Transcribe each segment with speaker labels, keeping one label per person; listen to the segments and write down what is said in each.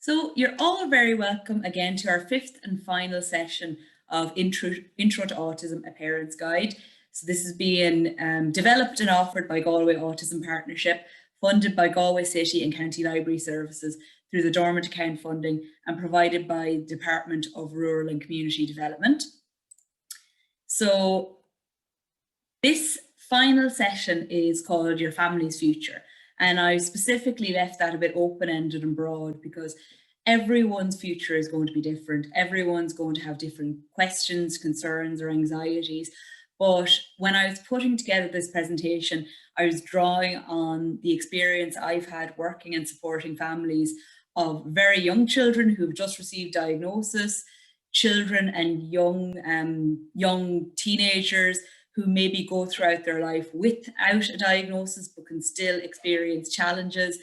Speaker 1: So you're all very welcome again to our fifth and final session of Intro to Autism, a Parent's Guide. So this is being developed and offered by Galway Autism Partnership, funded by Galway City and County Library Services through the Dormant Account Funding and provided by the Department of Rural and Community Development. So this final session is called Your Family's Future. And I specifically left that a bit open-ended and broad because everyone's future is going to be different. Everyone's going to have different questions, concerns, or anxieties. But when I was putting together this presentation, I was drawing on the experience I've had working and supporting families of very young children who've just received diagnosis, children and young teenagers who maybe go throughout their life without a diagnosis but can still experience challenges,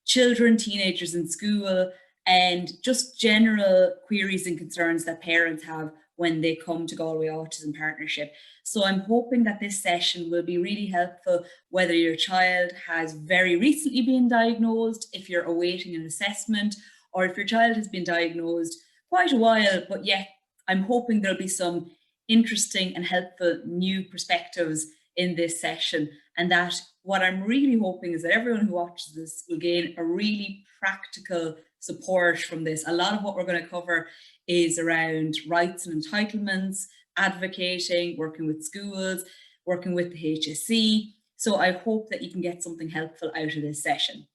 Speaker 1: children, teenagers in school, and just general queries and concerns that parents have when they come to Galway Autism Partnership. So I'm hoping that this session will be really helpful whether your child has very recently been diagnosed, if you're awaiting an assessment, or if your child has been diagnosed quite a while, but yet I'm hoping there'll be some interesting and helpful new perspectives in this session, and that what I'm really hoping is that everyone who watches this will gain a really practical support from this. A lot of what we're going to cover is around rights and entitlements, advocating, working with schools, working with the HSE. So I hope that you can get something helpful out of this session.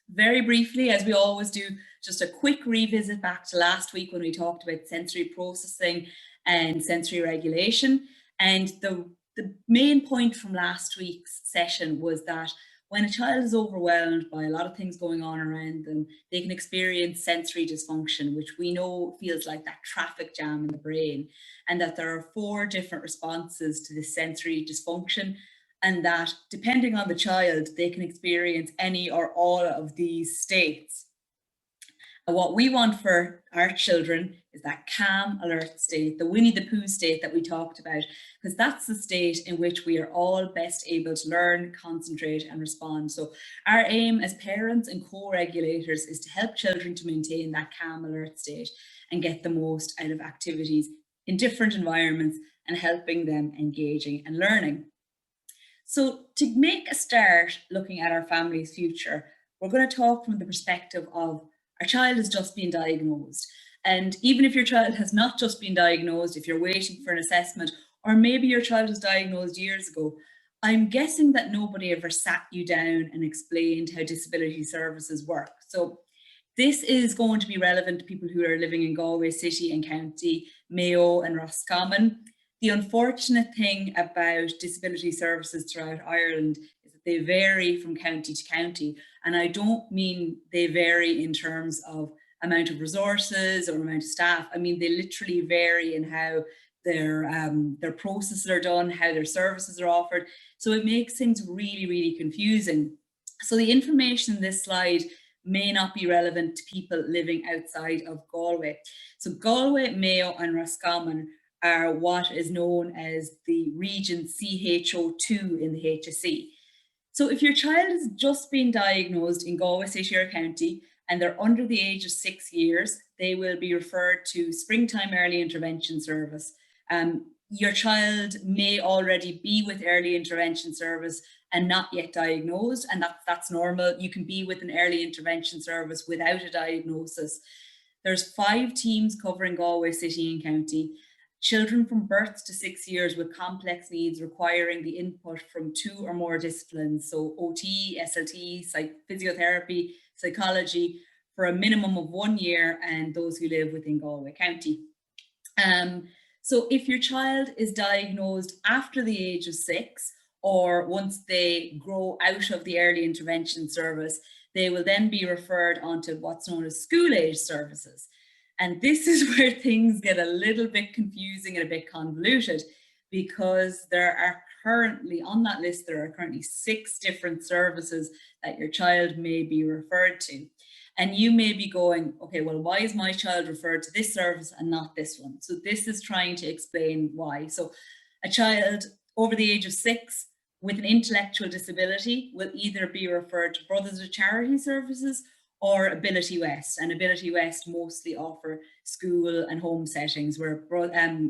Speaker 1: Very briefly, as we always do, just a quick revisit back to last week when we talked about sensory processing and sensory regulation. And the main point from last week's session was that when a child is overwhelmed by a lot of things going on around them, they can experience sensory dysfunction, which we know feels like that traffic jam in the brain, and that there are 4 different responses to this sensory dysfunction, and that depending on the child, they can experience any or all of these states. And what we want for our children is that calm, alert state, the Winnie the Pooh state that we talked about, because that's the state in which we are all best able to learn, concentrate, and respond. So our aim as parents and co-regulators is to help children to maintain that calm, alert state and get the most out of activities in different environments and helping them engaging and learning. So to make a start looking at our family's future, we're going to talk from the perspective of our child has just been diagnosed. And even if your child has not just been diagnosed, if you're waiting for an assessment, or maybe your child was diagnosed years ago, I'm guessing that nobody ever sat you down and explained how disability services work. So this is going to be relevant to people who are living in Galway City and County, Mayo and Roscommon. The unfortunate thing about disability services throughout Ireland is that they vary from county to county. And I don't mean they vary in terms of amount of resources or amount of staff. I mean, they literally vary in how their processes are done, how their services are offered. So it makes things really, really confusing. So the information in this slide may not be relevant to people living outside of Galway. So Galway, Mayo and Roscommon are what is known as the region CHO2 in the HSE. So if your child has just been diagnosed in Galway City or County and they're under the age of 6 years, they will be referred to Springtime Early Intervention Service. Your child may already be with Early Intervention Service and not yet diagnosed, and that's normal. You can be with an Early Intervention Service without a diagnosis. There's 5 teams covering Galway City and County. Children from birth to 6 years with complex needs requiring the input from 2 or more disciplines, so OT, SLT, physiotherapy, psychology, for a minimum of 1 year, and those who live within Galway County. So if your child is diagnosed after the age of 6, or once they grow out of the early intervention service, they will then be referred onto what's known as school-age services. And this is where things get a little bit confusing and a bit convoluted, because there are currently, on that list, there are currently 6 different services that your child may be referred to. And you may be going, okay, well, why is my child referred to this service and not this one? So this is trying to explain why. So a child over the age of 6 with an intellectual disability will either be referred to Brothers of Charity services or Ability West. And Ability West mostly offer school and home settings, where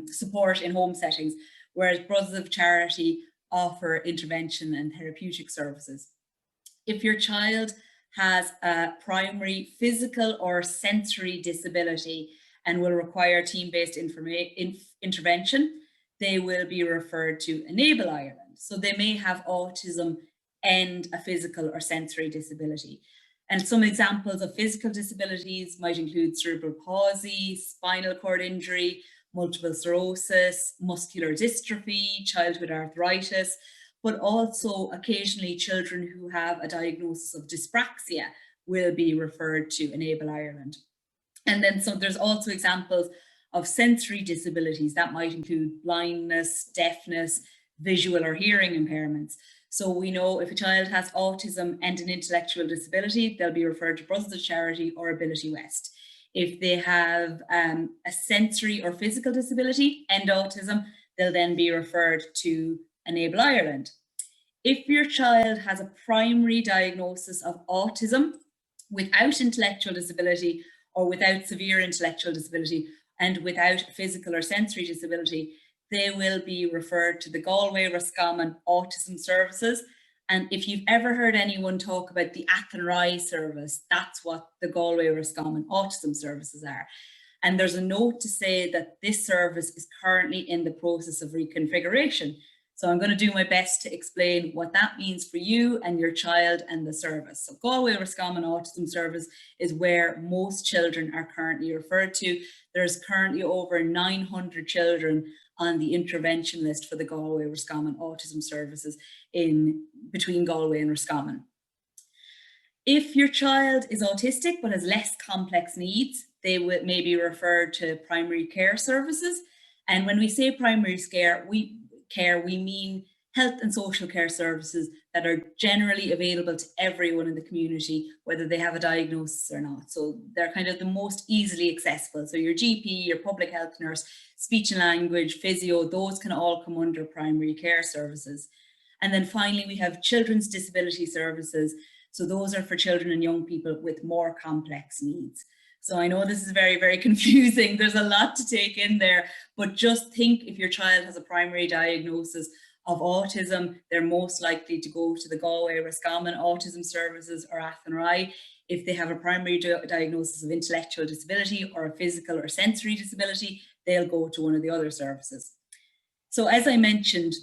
Speaker 1: support in home settings, whereas Brothers of Charity offer intervention and therapeutic services. If your child has a primary physical or sensory disability and will require team-based intervention, they will be referred to Enable Ireland. So they may have autism and a physical or sensory disability. And some examples of physical disabilities might include cerebral palsy, spinal cord injury, multiple sclerosis, muscular dystrophy, childhood arthritis, but also occasionally children who have a diagnosis of dyspraxia will be referred to Enable Ireland. And then there's also examples of sensory disabilities that might include blindness, deafness, visual or hearing impairments. So we know if a child has autism and an intellectual disability, they'll be referred to Brothers of Charity or Ability West. If they have a sensory or physical disability and autism, they'll then be referred to Enable Ireland. If your child has a primary diagnosis of autism without intellectual disability or without severe intellectual disability and without physical or sensory disability, they will be referred to the Galway Roscommon Autism Services. And if you've ever heard anyone talk about the Athenry service, that's what the Galway Roscommon Autism Services are. And there's a note to say that this service is currently in the process of reconfiguration. So I'm going to do my best to explain what that means for you and your child and the service. So Galway Roscommon Autism Service is where most children are currently referred to. There's currently over 900 children on the intervention list for the Galway Roscommon Autism Services in between Galway and Roscommon. If your child is autistic but has less complex needs, they may be referred to primary care services. And when we say primary care, we mean health and social care services that are generally available to everyone in the community, whether they have a diagnosis or not. So they're kind of the most easily accessible. So your GP, your public health nurse, speech and language, physio, those can all come under primary care services. And then finally, we have children's disability services. So those are for children and young people with more complex needs. So I know this is very, very confusing. There's a lot to take in there, but just think if your child has a primary diagnosis of autism, they're most likely to go to the Galway Roscommon Autism Services or Athenry. If they have a primary diagnosis of intellectual disability or a physical or sensory disability, they'll go to one of the other services. So as I mentioned,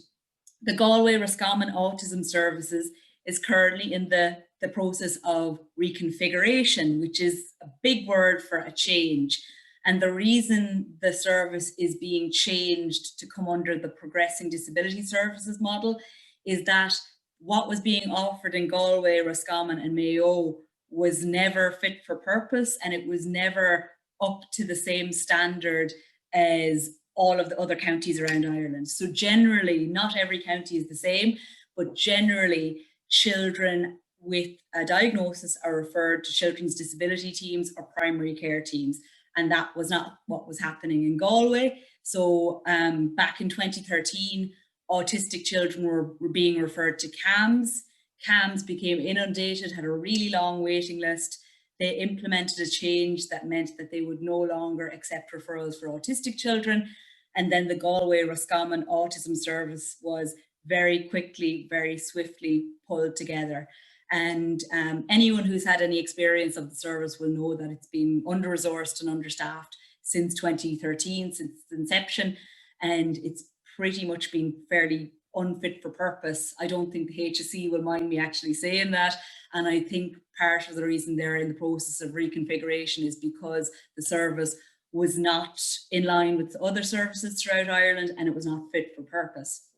Speaker 1: the Galway Roscommon Autism Services is currently in the process of reconfiguration, which is a big word for a change. And the reason the service is being changed to come under the Progressing Disability Services model is that what was being offered in Galway, Roscommon and Mayo was never fit for purpose, and it was never up to the same standard as all of the other counties around Ireland. So generally, not every county is the same, but generally children with a diagnosis are referred to children's disability teams or primary care teams. And that was not what was happening in Galway. So back in 2013, autistic children were being referred to CAMS. CAMS became inundated, had a really long waiting list. They implemented a change that meant that they would no longer accept referrals for autistic children. And then the Galway Roscommon Autism Service was very quickly, very swiftly pulled together. And anyone who's had any experience of the service will know that it's been under-resourced and understaffed since 2013, since its inception, and it's pretty much been fairly unfit for purpose. I don't think the HSE will mind me actually saying that, and I think part of the reason they're in the process of reconfiguration is because the service was not in line with other services throughout Ireland and it was not fit for purpose.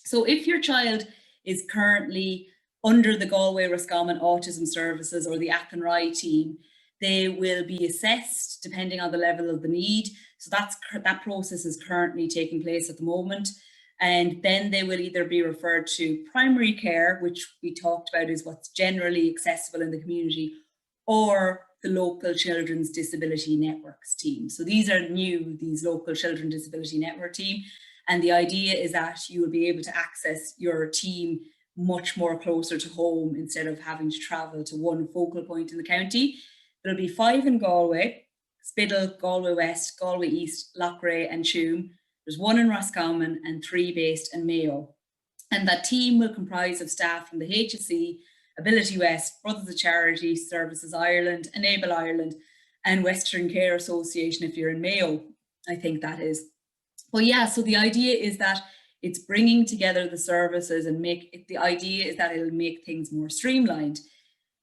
Speaker 1: So if your child is currently under the Galway Roscommon Autism Services or the Athenry team, they will be assessed depending on the level of the need. So that process is currently taking place at the moment. And then they will either be referred to primary care, which we talked about is what's generally accessible in the community, or the local Children's Disability Networks team. So these are new, these local Children Disability Network team. And the idea is that you will be able to access your team much more closer to home instead of having to travel to one focal point in the county. There'll be 5 in Galway, Spiddal, Galway West, Galway East, Loughrea and Tuam. There's 1 in Roscommon and 3 based in Mayo. And that team will comprise of staff from the HSE, Ability West, Brothers of Charity, Services Ireland, Enable Ireland, and Western Care Association if you're in Mayo, I think that is. Well, yeah, so the idea is that it's bringing together the services and the idea is that it'll make things more streamlined.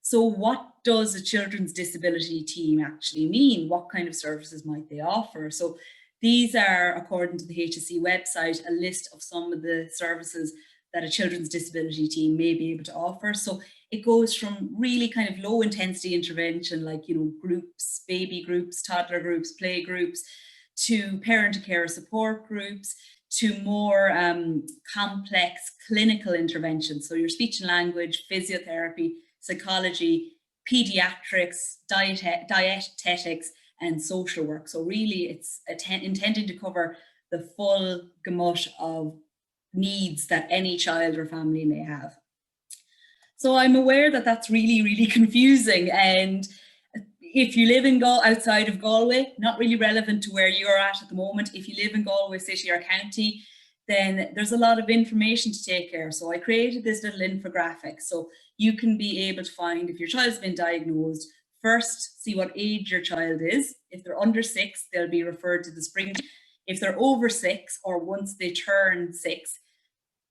Speaker 1: So what does a children's disability team actually mean? What kind of services might they offer? So these are, according to the HSE website, a list of some of the services that a children's disability team may be able to offer. So it goes from really kind of low intensity intervention, like, groups, baby groups, toddler groups, play groups, to parent and care support groups, to more complex clinical interventions. So your speech and language, physiotherapy, psychology, pediatrics, dietetics, and social work. So really it's intended to cover the full gamut of needs that any child or family may have. So I'm aware that that's really, really confusing. And if you live outside of Galway, not really relevant to where you're at the moment. If you live in Galway city or county, then there's a lot of information to take care of. So I created this little infographic. So you can be able to find, if your child's been diagnosed, first see what age your child is. If they're under 6, they'll be referred to the spring. If they're over 6 or once they turn 6,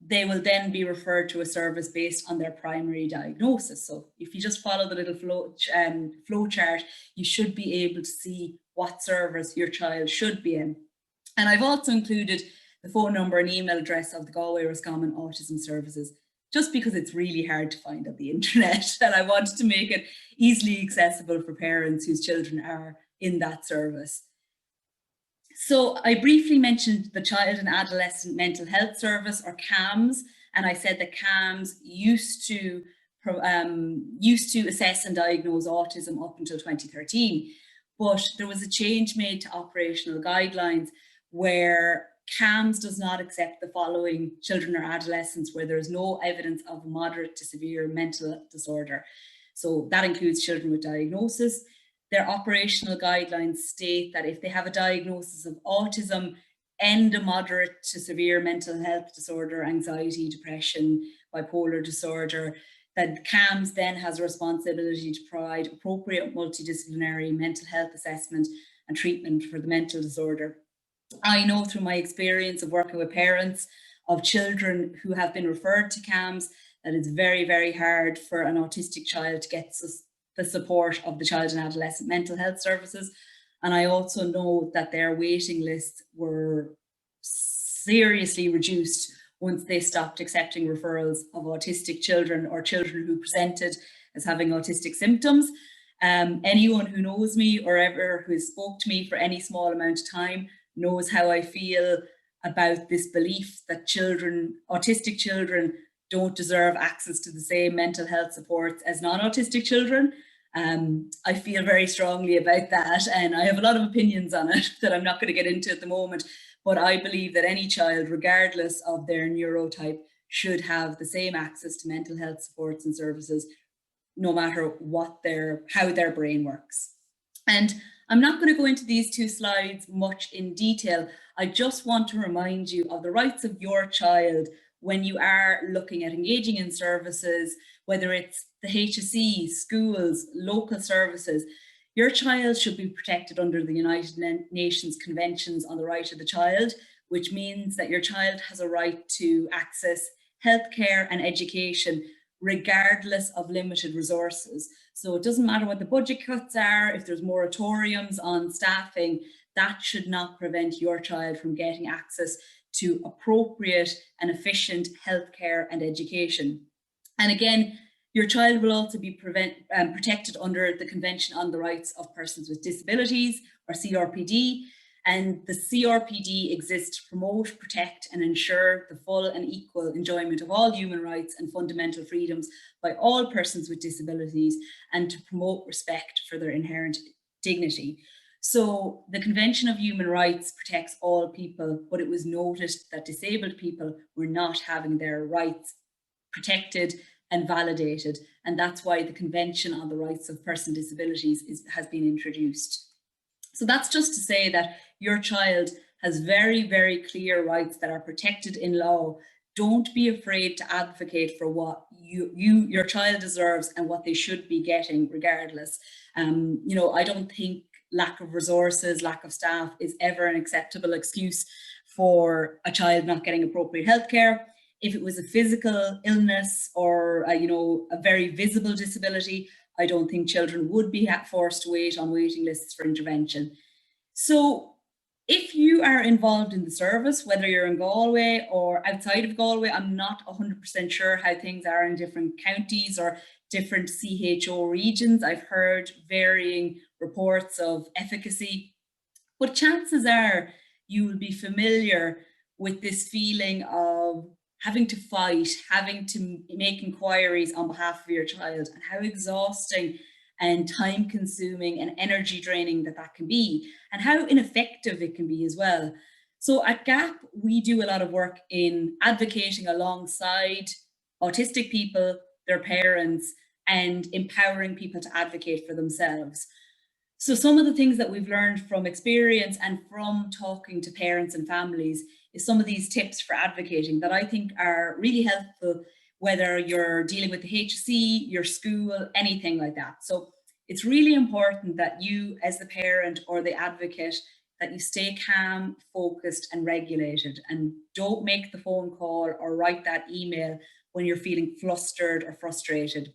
Speaker 1: they will then be referred to a service based on their primary diagnosis. So if you just follow the little flow chart, you should be able to see what service your child should be in. And I've also included the phone number and email address of the Galway Roscommon Autism Services, just because it's really hard to find on the internet, and I wanted to make it easily accessible for parents whose children are in that service. So I briefly mentioned the Child and Adolescent Mental Health Service, or CAMS, and I said that CAMS used to assess and diagnose autism up until 2013, but there was a change made to operational guidelines where CAMS does not accept the following children or adolescents where there is no evidence of moderate to severe mental disorder. So that includes children with diagnosis. Their operational guidelines state that if they have a diagnosis of autism and a moderate to severe mental health disorder, anxiety, depression, bipolar disorder, that CAMS then has a responsibility to provide appropriate multidisciplinary mental health assessment and treatment for the mental disorder. I know through my experience of working with parents of children who have been referred to CAMS that it's very, very hard for an autistic child to get the support of the Child and Adolescent Mental Health Services. And I also know that their waiting lists were seriously reduced once they stopped accepting referrals of autistic children or children who presented as having autistic symptoms. Anyone who knows me or ever who has spoke to me for any small amount of time knows how I feel about this belief that autistic children don't deserve access to the same mental health supports as non-autistic children. I feel very strongly about that, and I have a lot of opinions on it that I'm not going to get into at the moment, but I believe that any child, regardless of their neurotype, should have the same access to mental health supports and services, no matter how their brain works. And I'm not going to go into these two slides much in detail. I just want to remind you of the rights of your child when you are looking at engaging in services, whether it's the HSE, schools, local services. Your child should be protected under the United Nations Conventions on the Right of the Child, which means that your child has a right to access healthcare and education regardless of limited resources. So it doesn't matter what the budget cuts are, if there's moratoriums on staffing, that should not prevent your child from getting access to appropriate and efficient healthcare and education. And again, your child will also be protected under the Convention on the Rights of Persons with Disabilities, or CRPD. And the CRPD exists to promote, protect and ensure the full and equal enjoyment of all human rights and fundamental freedoms by all persons with disabilities, and to promote respect for their inherent dignity. So the Convention of Human Rights protects all people, but it was noted that disabled people were not having their rights protected and validated. And that's why the Convention on the Rights of Persons with Disabilities has been introduced. So that's just to say that your child has very, very clear rights that are protected in law. Don't be afraid to advocate for what your child deserves and what they should be getting regardless. You know, I don't think lack of resources, lack of staff is ever an acceptable excuse for a child not getting appropriate healthcare. If it was a physical illness or you know, a very visible disability, I don't think children would be forced to wait on waiting lists for intervention. So if you are involved in the service, whether you're in Galway or outside of Galway, I'm not 100% sure how things are in different counties or different CHO regions. I've heard varying reports of efficacy, but chances are you will be familiar with this feeling of having to fight, having to make inquiries on behalf of your child, and how exhausting and time consuming and energy draining that can be, and how ineffective it can be as well. So at GAP, we do a lot of work in advocating alongside autistic people, their parents, and empowering people to advocate for themselves. So some of the things that we've learned from experience and from talking to parents and families is some of these tips for advocating that I think are really helpful, whether you're dealing with the HSE, your school, anything like that. So it's really important that you, as the parent or the advocate, that you stay calm, focused and regulated, and don't make the phone call or write that email when you're feeling flustered or frustrated,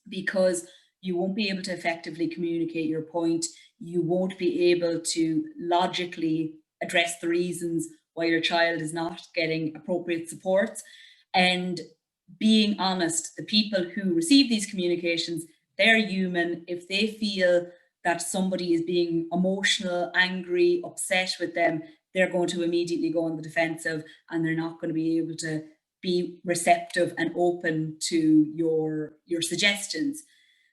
Speaker 1: because you won't be able to effectively communicate your point. You won't be able to logically address the reasons why your child is not getting appropriate supports. And being honest, the people who receive these communications, they're human. If they feel that somebody is being emotional, angry, upset with them, they're going to immediately go on the defensive, and they're not going to be able to be receptive and open to your suggestions.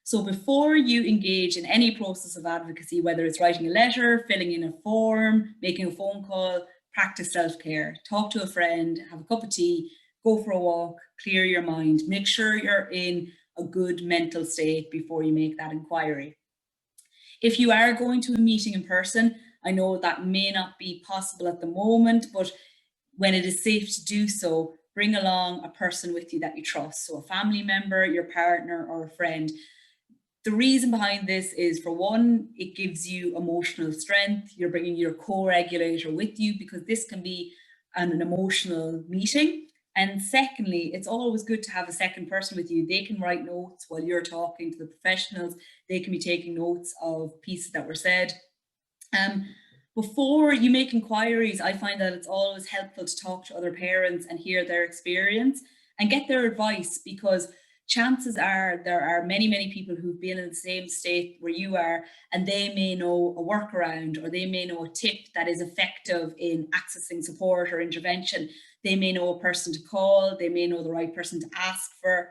Speaker 1: So before you engage in any process of advocacy, whether it's writing a letter, filling in a form, making a phone call, practice self-care, talk to a friend, have a cup of tea, go for a walk, clear your mind, make sure you're in a good mental state before you make that inquiry. If you are going to a meeting in person, I know that may not be possible at the moment, but when it is safe to do so, bring along a person with you that you trust. So a family member, your partner, or a friend. The reason behind this is, for one, it gives you emotional strength. You're bringing your co-regulator with you, because this can be an emotional meeting. And secondly, it's always good to have a second person with you. They can write notes while you're talking to the professionals. They can be taking notes of pieces that were said. Before you make inquiries, I find that it's always helpful to talk to other parents and hear their experience and get their advice, because chances are there are many, many people who've been in the same state where you are, and they may know a workaround, or they may know a tip that is effective in accessing support or intervention. They may know a person to call, they may know the right person to ask for.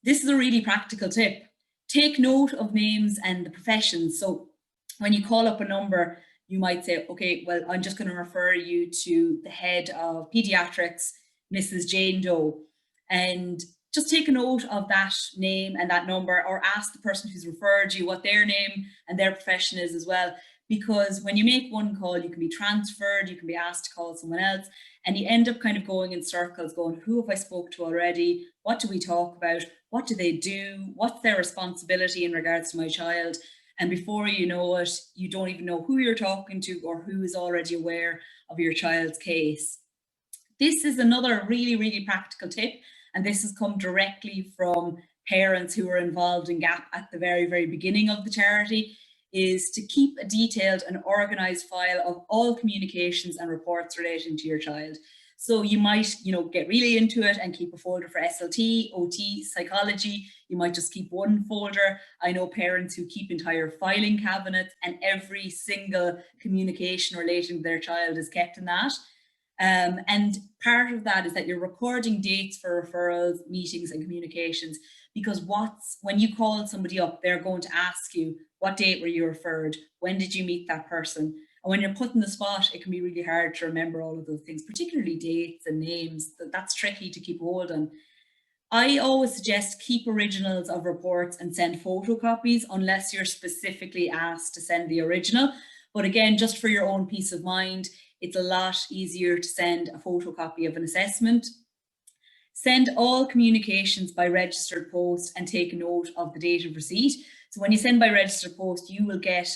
Speaker 1: This is a really practical tip. Take note of names and the professions. So when you call up a number, you might say, okay, well, I'm just going to refer you to the head of pediatrics, Mrs. Jane Doe. And just take a note of that name and that number, or ask the person who's referred you what their name and their profession is as well. Because when you make one call, you can be transferred, you can be asked to call someone else, and you end up kind of going in circles, going, who have I spoke to already? What do we talk about? What do they do? What's their responsibility in regards to my child? And before you know it, you don't even know who you're talking to or who is already aware of your child's case. This is another really, really practical tip. And this has come directly from parents who were involved in GAP at the very, very beginning of the charity, is to keep a detailed and organised file of all communications and reports relating to your child. So you might, get really into it and keep a folder for SLT, OT, psychology. You might just keep one folder. I know parents who keep entire filing cabinets, and every single communication relating to their child is kept in that. And part of that is that you're recording dates for referrals, meetings and communications, because when you call somebody up, they're going to ask you, what date were you referred? When did you meet that person? And when you're put in the spot, it can be really hard to remember all of those things, particularly dates and names. That's tricky to keep hold on. I always suggest keep originals of reports and send photocopies unless you're specifically asked to send the original. But again, just for your own peace of mind, it's a lot easier to send a photocopy of an assessment. Send all communications by registered post and take note of the date of receipt. So when you send by registered post, you will get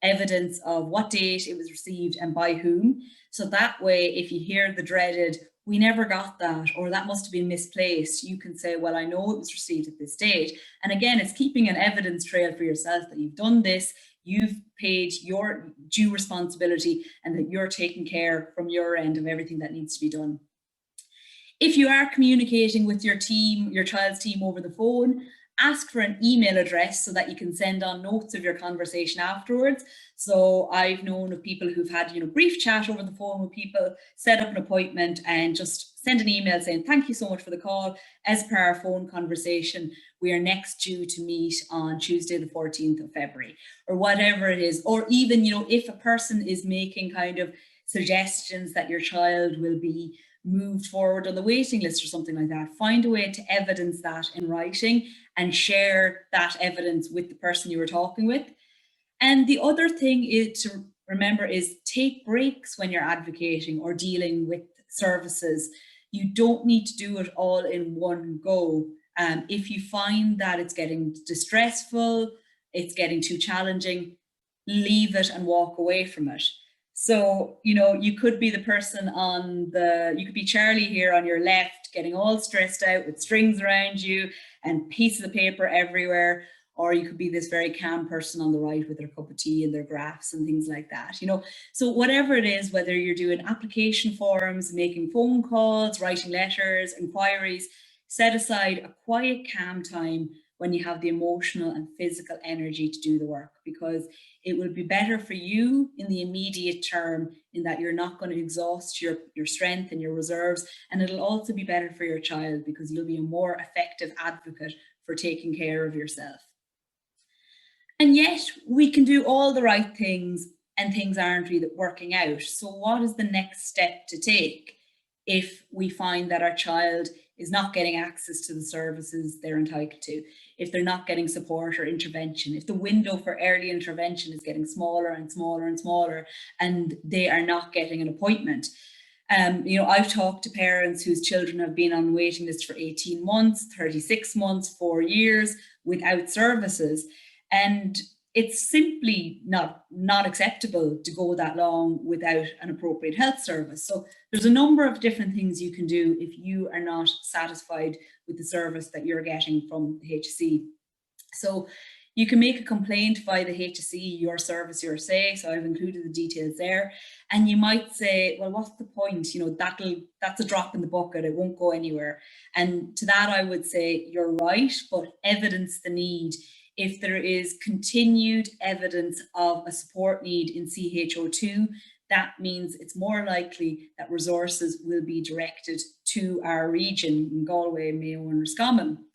Speaker 1: evidence of what date it was received and by whom. So that way, if you hear the dreaded, we never got that, or that must have been misplaced, you can say, well, I know it was received at this date. And again, it's keeping an evidence trail for yourself that you've done this, you've paid your due responsibility, and that you're taking care from your end of everything that needs to be done. If you are communicating with your team, your child's team over the phone, ask for an email address so that you can send on notes of your conversation afterwards. So I've known of people who've had, brief chat over the phone with people, set up an appointment and just send an email saying, thank you so much for the call. As per our phone conversation, we are next due to meet on Tuesday, the 14th of February, or whatever it is. Or even, if a person is making kind of suggestions that your child will be moved forward on the waiting list or something like that, find a way to evidence that in writing and share that evidence with the person you were talking with. And the other thing is to remember is take breaks when you're advocating or dealing with services. You don't need to do it all in one go. If you find that it's getting distressful, it's getting too challenging, leave it and walk away from it. So, you could be the person you could be Charlie here on your left, getting all stressed out with strings around you and pieces of paper everywhere. Or you could be this very calm person on the right with their cup of tea and their graphs and things like that, So whatever it is, whether you're doing application forms, making phone calls, writing letters, inquiries, set aside a quiet, calm time when you have the emotional and physical energy to do the work, because it will be better for you in the immediate term in that you're not going to exhaust your strength and your reserves. And it'll also be better for your child because you'll be a more effective advocate for taking care of yourself. And yet we can do all the right things and things aren't really working out. So what is the next step to take if we find that our child is not getting access to the services they're entitled to, if they're not getting support or intervention, if the window for early intervention is getting smaller and smaller and smaller, and they are not getting an appointment? I've talked to parents whose children have been on waiting lists for 18 months, 36 months, 4 years without services. And it's simply not acceptable to go that long without an appropriate health service. So there's a number of different things you can do if you are not satisfied with the service that you're getting from the HSE. So you can make a complaint via the HSE, your service, your say. So I've included the details there. And you might say, well, what's the point? That's a drop in the bucket. It won't go anywhere. And to that, I would say you're right, but evidence the need. If there is continued evidence of a support need in CHO2, that means it's more likely that resources will be directed to our region in Galway, Mayo and Roscommon.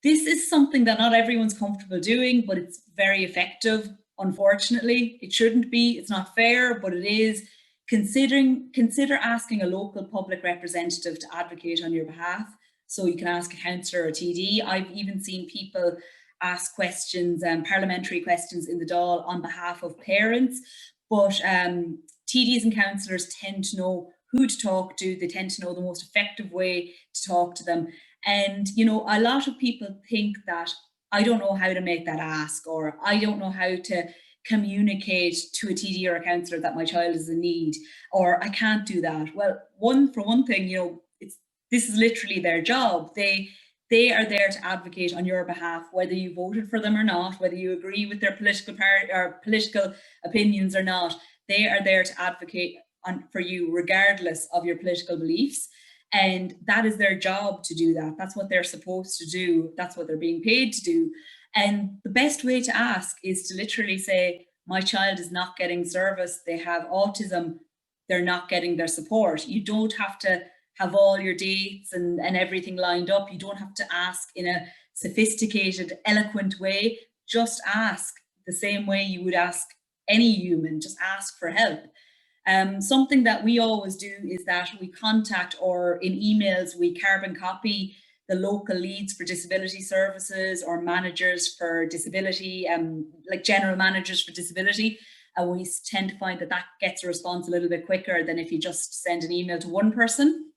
Speaker 1: This is something that not everyone's comfortable doing, but it's very effective. Unfortunately, it shouldn't be, it's not fair, but it is. Consider asking a local public representative to advocate on your behalf. So you can ask a councillor or TD. I've even seen people ask questions, parliamentary questions in the Dáil on behalf of parents, but TDs and councillors tend to know who to talk to, they tend to know the most effective way to talk to them. And, a lot of people think that I don't know how to make that ask, or I don't know how to communicate to a TD or a councillor that my child is in need, or I can't do that. Well, for one thing, this is literally their job. They are there to advocate on your behalf, whether you voted for them or not, whether you agree with their political party or political opinions or not. They are there to advocate for you regardless of your political beliefs. And that is their job to do that. That's what they're supposed to do. That's what they're being paid to do. And the best way to ask is to literally say, my child is not getting service. They have autism. They're not getting their support. You don't have to have all your dates and everything lined up. You don't have to ask in a sophisticated, eloquent way. Just ask the same way you would ask any human. Just ask for help. Something that we always do is that we contact, or in emails, we carbon copy the local leads for disability services or managers for disability, like general managers for disability. And we tend to find that that gets a response a little bit quicker than if you just send an email to one person.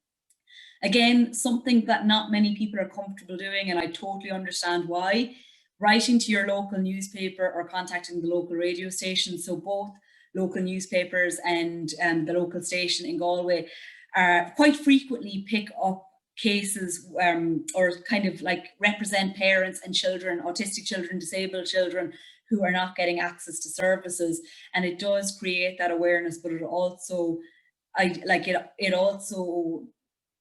Speaker 1: Again, something that not many people are comfortable doing, and I totally understand why. Writing to your local newspaper or contacting the local radio station. So both local newspapers and the local station in Galway quite frequently pick up cases or kind of like represent parents and children, autistic children, disabled children who are not getting access to services. And it does create that awareness, but it also, it also,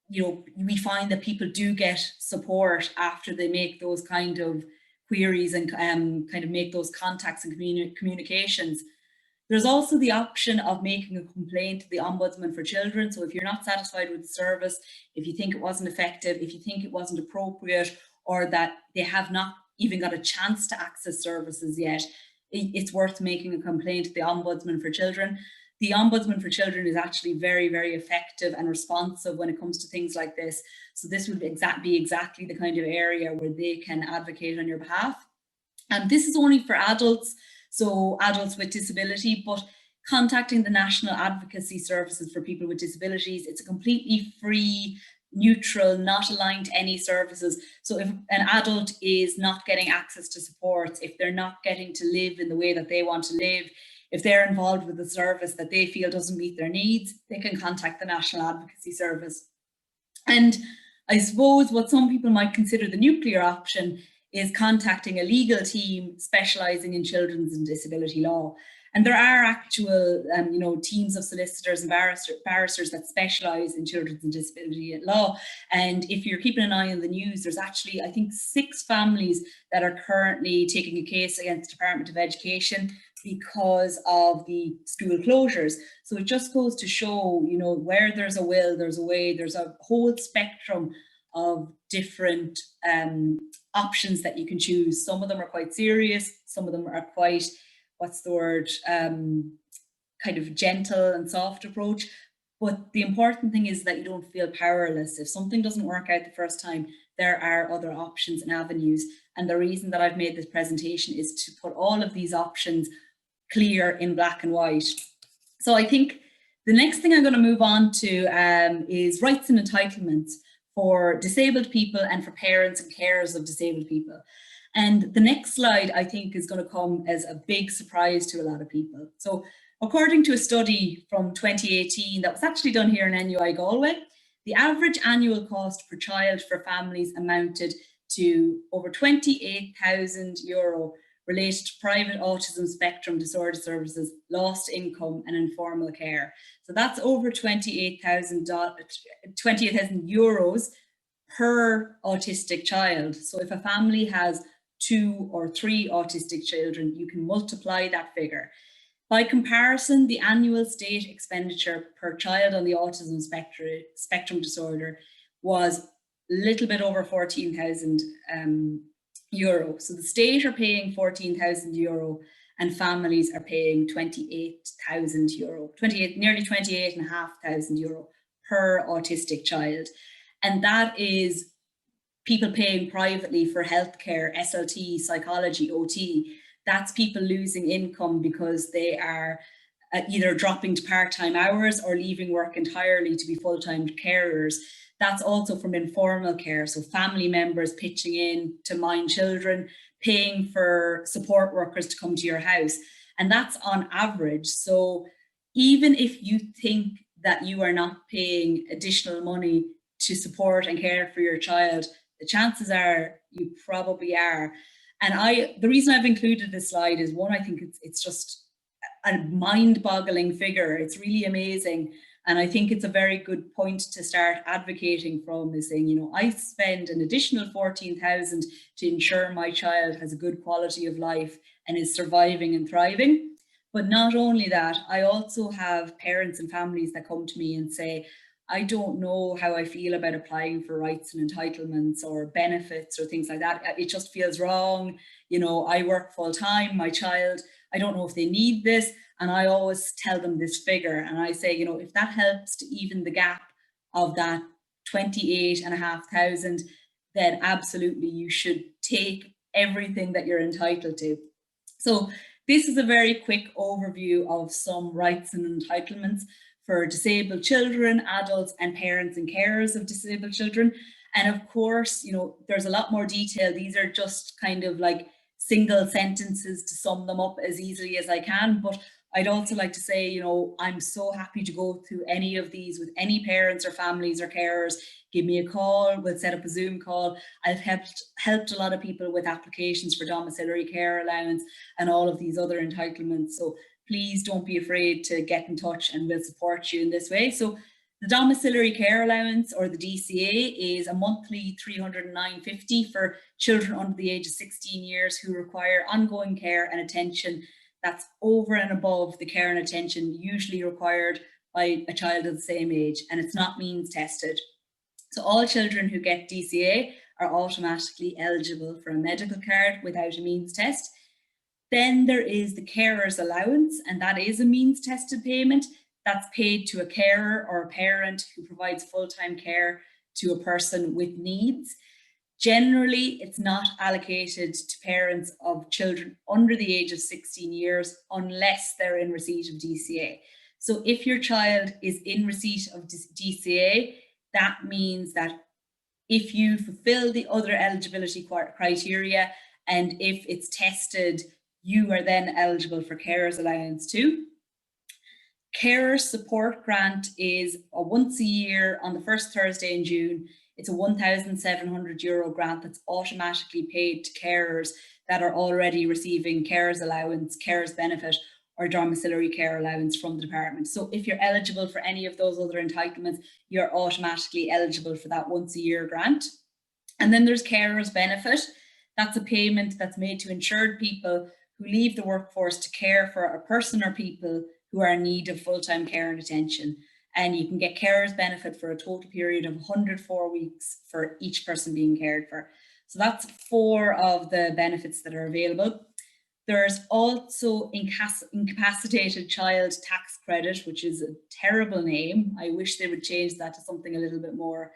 Speaker 1: you know, we find that people do get support after they make those kind of queries and kind of make those contacts and communications. There's also the option of making a complaint to the Ombudsman for Children. So if you're not satisfied with the service, if you think it wasn't effective, if you think it wasn't appropriate, or that they have not even got a chance to access services yet, it's worth making a complaint to the Ombudsman for Children. The Ombudsman for Children is actually very, very effective and responsive when it comes to things like this. So this would be exactly the kind of area where they can advocate on your behalf. And this is only for adults, so adults with disability, but contacting the National Advocacy Services for People with Disabilities, it's a completely free, neutral, not aligned to any services. So if an adult is not getting access to supports, if they're not getting to live in the way that they want to live, if they're involved with a service that they feel doesn't meet their needs, they can contact the National Advocacy Service. And I suppose what some people might consider the nuclear option is contacting a legal team specialising in children's and disability law. And there are actual, you know, teams of solicitors and barristers that specialise in children's and disability law. And if you're keeping an eye on the news, there's actually, I think, 6 families that are currently taking a case against the Department of Education because of the school closures. So it just goes to show, you know, where there's a will, there's a way. There's a whole spectrum of different options that you can choose. Some of them are quite serious, some of them are quite, what's the word, kind of gentle and soft approach. But the important thing is that you don't feel powerless. If something doesn't work out the first time, there are other options and avenues. And the reason that I've made this presentation is to put all of these options clear in black and white. So I think the next thing I'm going to move on to is rights and entitlements for disabled people and for parents and carers of disabled people. And the next slide, I think, is going to come as a big surprise to a lot of people. So according to a study from 2018 that was actually done here in NUI Galway, the average annual cost per child for families amounted to over €28,000 related to private autism spectrum disorder services, lost income and informal care. So that's over €28,000 per autistic child. So if a family has 2 or 3 autistic children, you can multiply that figure. By comparison, the annual state expenditure per child on the autism spectrum disorder was a little bit over €14,000. So the state are paying €14,000 and families are paying €28,000, nearly €28,500 per autistic child. And that is people paying privately for healthcare, SLT, psychology, OT. That's people losing income because they are either dropping to part-time hours or leaving work entirely to be full-time carers. That's also from informal care, so family members pitching in to mind children, paying for support workers to come to your house. And that's on average. So even if you think that you are not paying additional money to support and care for your child, the chances are you probably are. And the reason I've included this slide is, one, I think it's just a mind-boggling figure. It's really amazing. And I think it's a very good point to start advocating from, is saying, you know, I spend an additional 14,000 to ensure my child has a good quality of life and is surviving and thriving. But not only that, I also have parents and families that come to me and say, I don't know how I feel about applying for rights and entitlements or benefits or things like that. It just feels wrong. You know, I work full time, my child, I don't know if they need this. And I always tell them this figure. And I say, you know, if that helps to even the gap of that 28,500, then absolutely you should take everything that you're entitled to. So this is a very quick overview of some rights and entitlements for disabled children, adults, and parents and carers of disabled children. And of course, you know, there's a lot more detail. These are just kind of like single sentences to sum them up as easily as I can. But I'd also like to say, you know, I'm so happy to go through any of these with any parents or families or carers. Give me a call, we'll set up a Zoom call. I've helped a lot of people with applications for domiciliary care allowance and all of these other entitlements. So please don't be afraid to get in touch and we'll support you in this way. So the domiciliary care allowance, or the DCA, is a monthly $309.50 for children under the age of 16 years who require ongoing care and attention that's over and above the care and attention usually required by a child of the same age, and it's not means tested. So all children who get DCA are automatically eligible for a medical card without a means test. Then there is the carer's allowance, and that is a means tested payment that's paid to a carer or a parent who provides full-time care to a person with needs. Generally, it's not allocated to parents of children under the age of 16 years unless they're in receipt of DCA. So if your child is in receipt of DCA, that means that if you fulfill the other eligibility criteria and if it's tested, you are then eligible for carer's allowance too. Carer support grant is a once a year on the first Thursday in June. It's a €1,700 grant that's automatically paid to carers that are already receiving carer's allowance, carer's benefit, or domiciliary care allowance from the department. So if you're eligible for any of those other entitlements, you're automatically eligible for that once a year grant. And then there's carer's benefit. That's a payment that's made to insured people who leave the workforce to care for a person or people who are in need of full-time care and attention. And you can get carer's benefit for a total period of 104 weeks for each person being cared for. So that's 4 of the benefits that are available. There's also incapacitated child tax credit, which is a terrible name. I wish they would change that to something a little bit more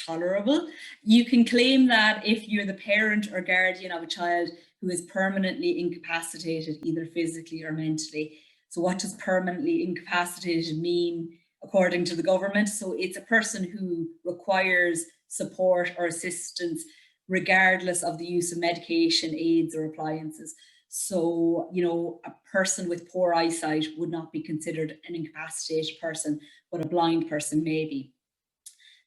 Speaker 1: tolerable. You can claim that if you're the parent or guardian of a child who is permanently incapacitated, either physically or mentally. So what does permanently incapacitated mean according to the government? So it's a person who requires support or assistance regardless of the use of medication, aids, or appliances. So, you know, a person with poor eyesight would not be considered an incapacitated person, but a blind person may be.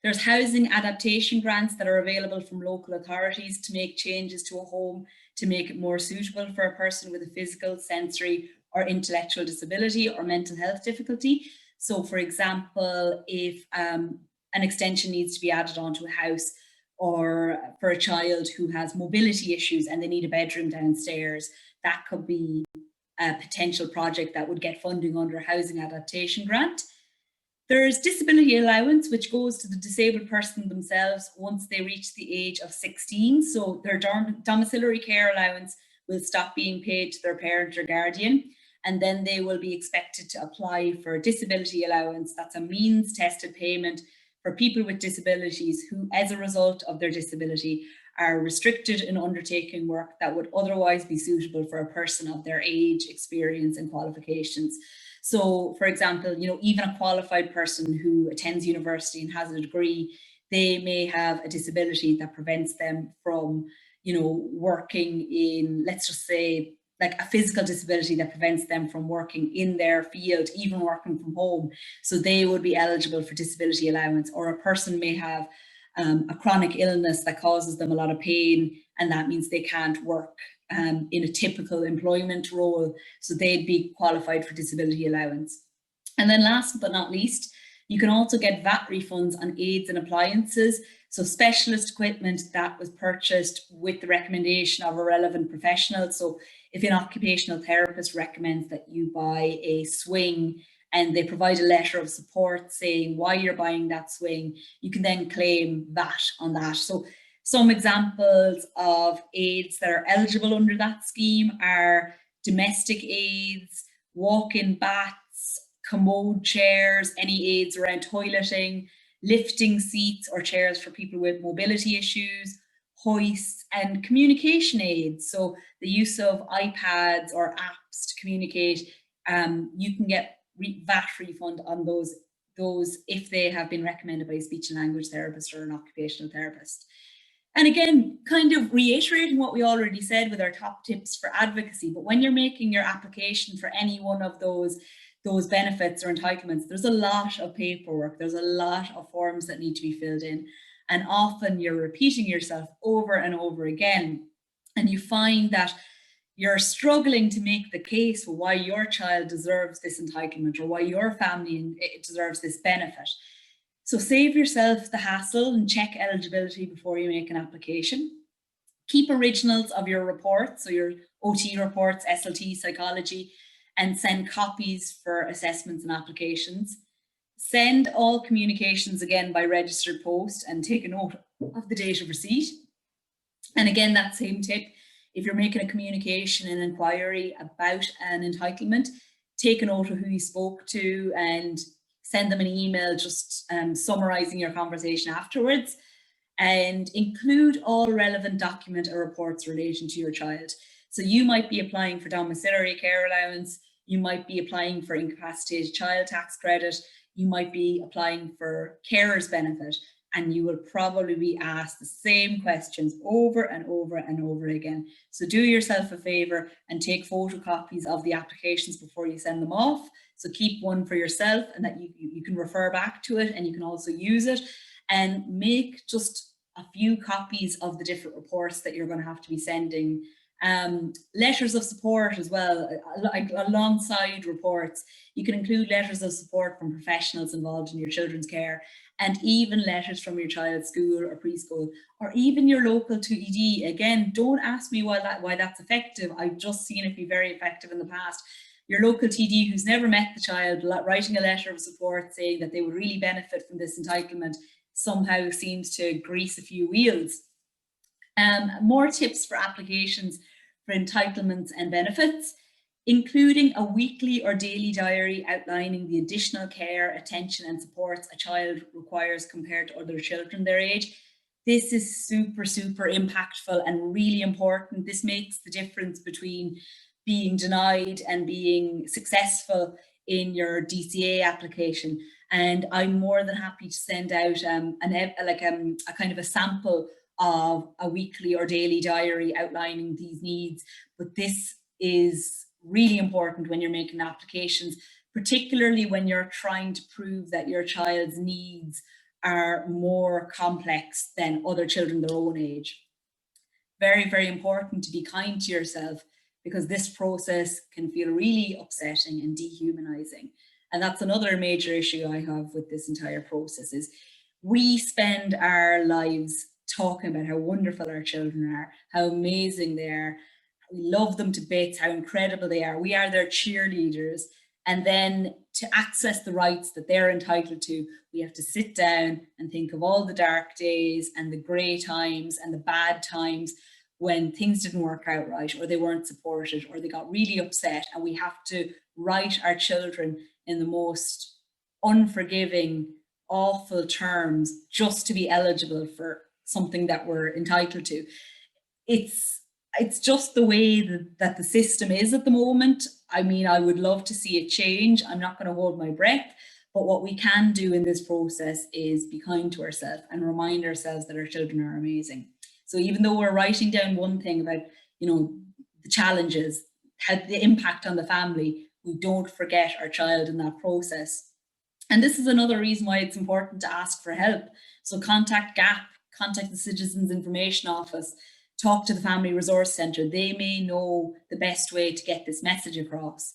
Speaker 1: There's housing adaptation grants that are available from local authorities to make changes to a home to make it more suitable for a person with a physical, sensory, or intellectual disability or mental health difficulty. So, for example, if an extension needs to be added onto a house, or for a child who has mobility issues and they need a bedroom downstairs, that could be a potential project that would get funding under a housing adaptation grant. There's disability allowance, which goes to the disabled person themselves once they reach the age of 16. So their domiciliary care allowance will stop being paid to their parent or guardian, and then they will be expected to apply for disability allowance. That's a means tested payment for people with disabilities who, as a result of their disability, are restricted in undertaking work that would otherwise be suitable for a person of their age, experience, and qualifications. So, for example, you know, even a qualified person who attends university and has a degree, they may have a disability that prevents them from, you know, working in, let's just say, like a physical disability that prevents them from working in their field, even working from home. So they would be eligible for disability allowance. Or a person may have a chronic illness that causes them a lot of pain, and that means they can't work in a typical employment role. So they'd be qualified for disability allowance. And then last but not least, you can also get VAT refunds on aids and appliances. So specialist equipment that was purchased with the recommendation of a relevant professional. So if an occupational therapist recommends that you buy a swing and they provide a letter of support saying why you're buying that swing, you can then claim VAT on that. So some examples of aids that are eligible under that scheme are domestic aids, walk-in bats, commode chairs, any aids around toileting, lifting seats or chairs for people with mobility issues, hoists, and communication aids. So the use of iPads or apps to communicate, you can get VAT refund on those if they have been recommended by a speech and language therapist or an occupational therapist. And again, kind of reiterating what we already said with our top tips for advocacy, but when you're making your application for any one of those benefits or entitlements, there's a lot of paperwork, there's a lot of forms that need to be filled in. And often you're repeating yourself over and over again. And you find that you're struggling to make the case for why your child deserves this entitlement or why your family deserves this benefit. So save yourself the hassle and check eligibility before you make an application. Keep originals of your reports, so your OT reports, SLT, psychology, and send copies for assessments and applications. Send all communications again by registered post and take a note of the date of receipt. And again, that same tip, if you're making a communication and inquiry about an entitlement, take a note of who you spoke to and send them an email just summarising your conversation afterwards, and include all relevant document or reports relating to your child. So you might be applying for domiciliary care allowance, you might be applying for incapacitated child tax credit, you might be applying for carers benefit, and you will probably be asked the same questions over and over and over again. So do yourself a favour and take photocopies of the applications before you send them off. So keep one for yourself and that you can refer back to it and you can also use it, and make just a few copies of the different reports that you're going to have to be sending. Letters of support as well, alongside reports. You can include letters of support from professionals involved in your children's care, and even letters from your child's school or preschool, or even your local TD. Again, don't ask me why that's effective. I've just seen it be very effective in the past. Your local TD who's never met the child, writing a letter of support saying that they would really benefit from this entitlement, somehow seems to grease a few wheels. More tips for applications for entitlements and benefits, including a weekly or daily diary outlining the additional care, attention and supports a child requires compared to other children their age. This is super, super impactful and really important. This makes the difference between being denied and being successful in your DCA application. And I'm more than happy to send out a kind of a sample of a weekly or daily diary outlining these needs. But this is really important when you're making applications, particularly when you're trying to prove that your child's needs are more complex than other children their own age. Very, very important to be kind to yourself, because this process can feel really upsetting and dehumanizing. And that's another major issue I have with this entire process is we spend our lives talking about how wonderful our children are, how amazing they are. We love them to bits, how incredible they are. We are their cheerleaders. And then to access the rights that they're entitled to, we have to sit down and think of all the dark days and the grey times and the bad times when things didn't work out right, or they weren't supported, or they got really upset. And we have to write our children in the most unforgiving, awful terms just to be eligible for something that we're entitled to. It's just the way that the system is at the moment. I mean, I would love to see it change. I'm not going to hold my breath, but what we can do in this process is be kind to ourselves and remind ourselves that our children are amazing. So even though we're writing down one thing about, the challenges, had the impact on the family, we don't forget our child in that process. And this is another reason why it's important to ask for help. So contact GAP, contact the Citizens Information Office, talk to the Family Resource Centre. They may know the best way to get this message across.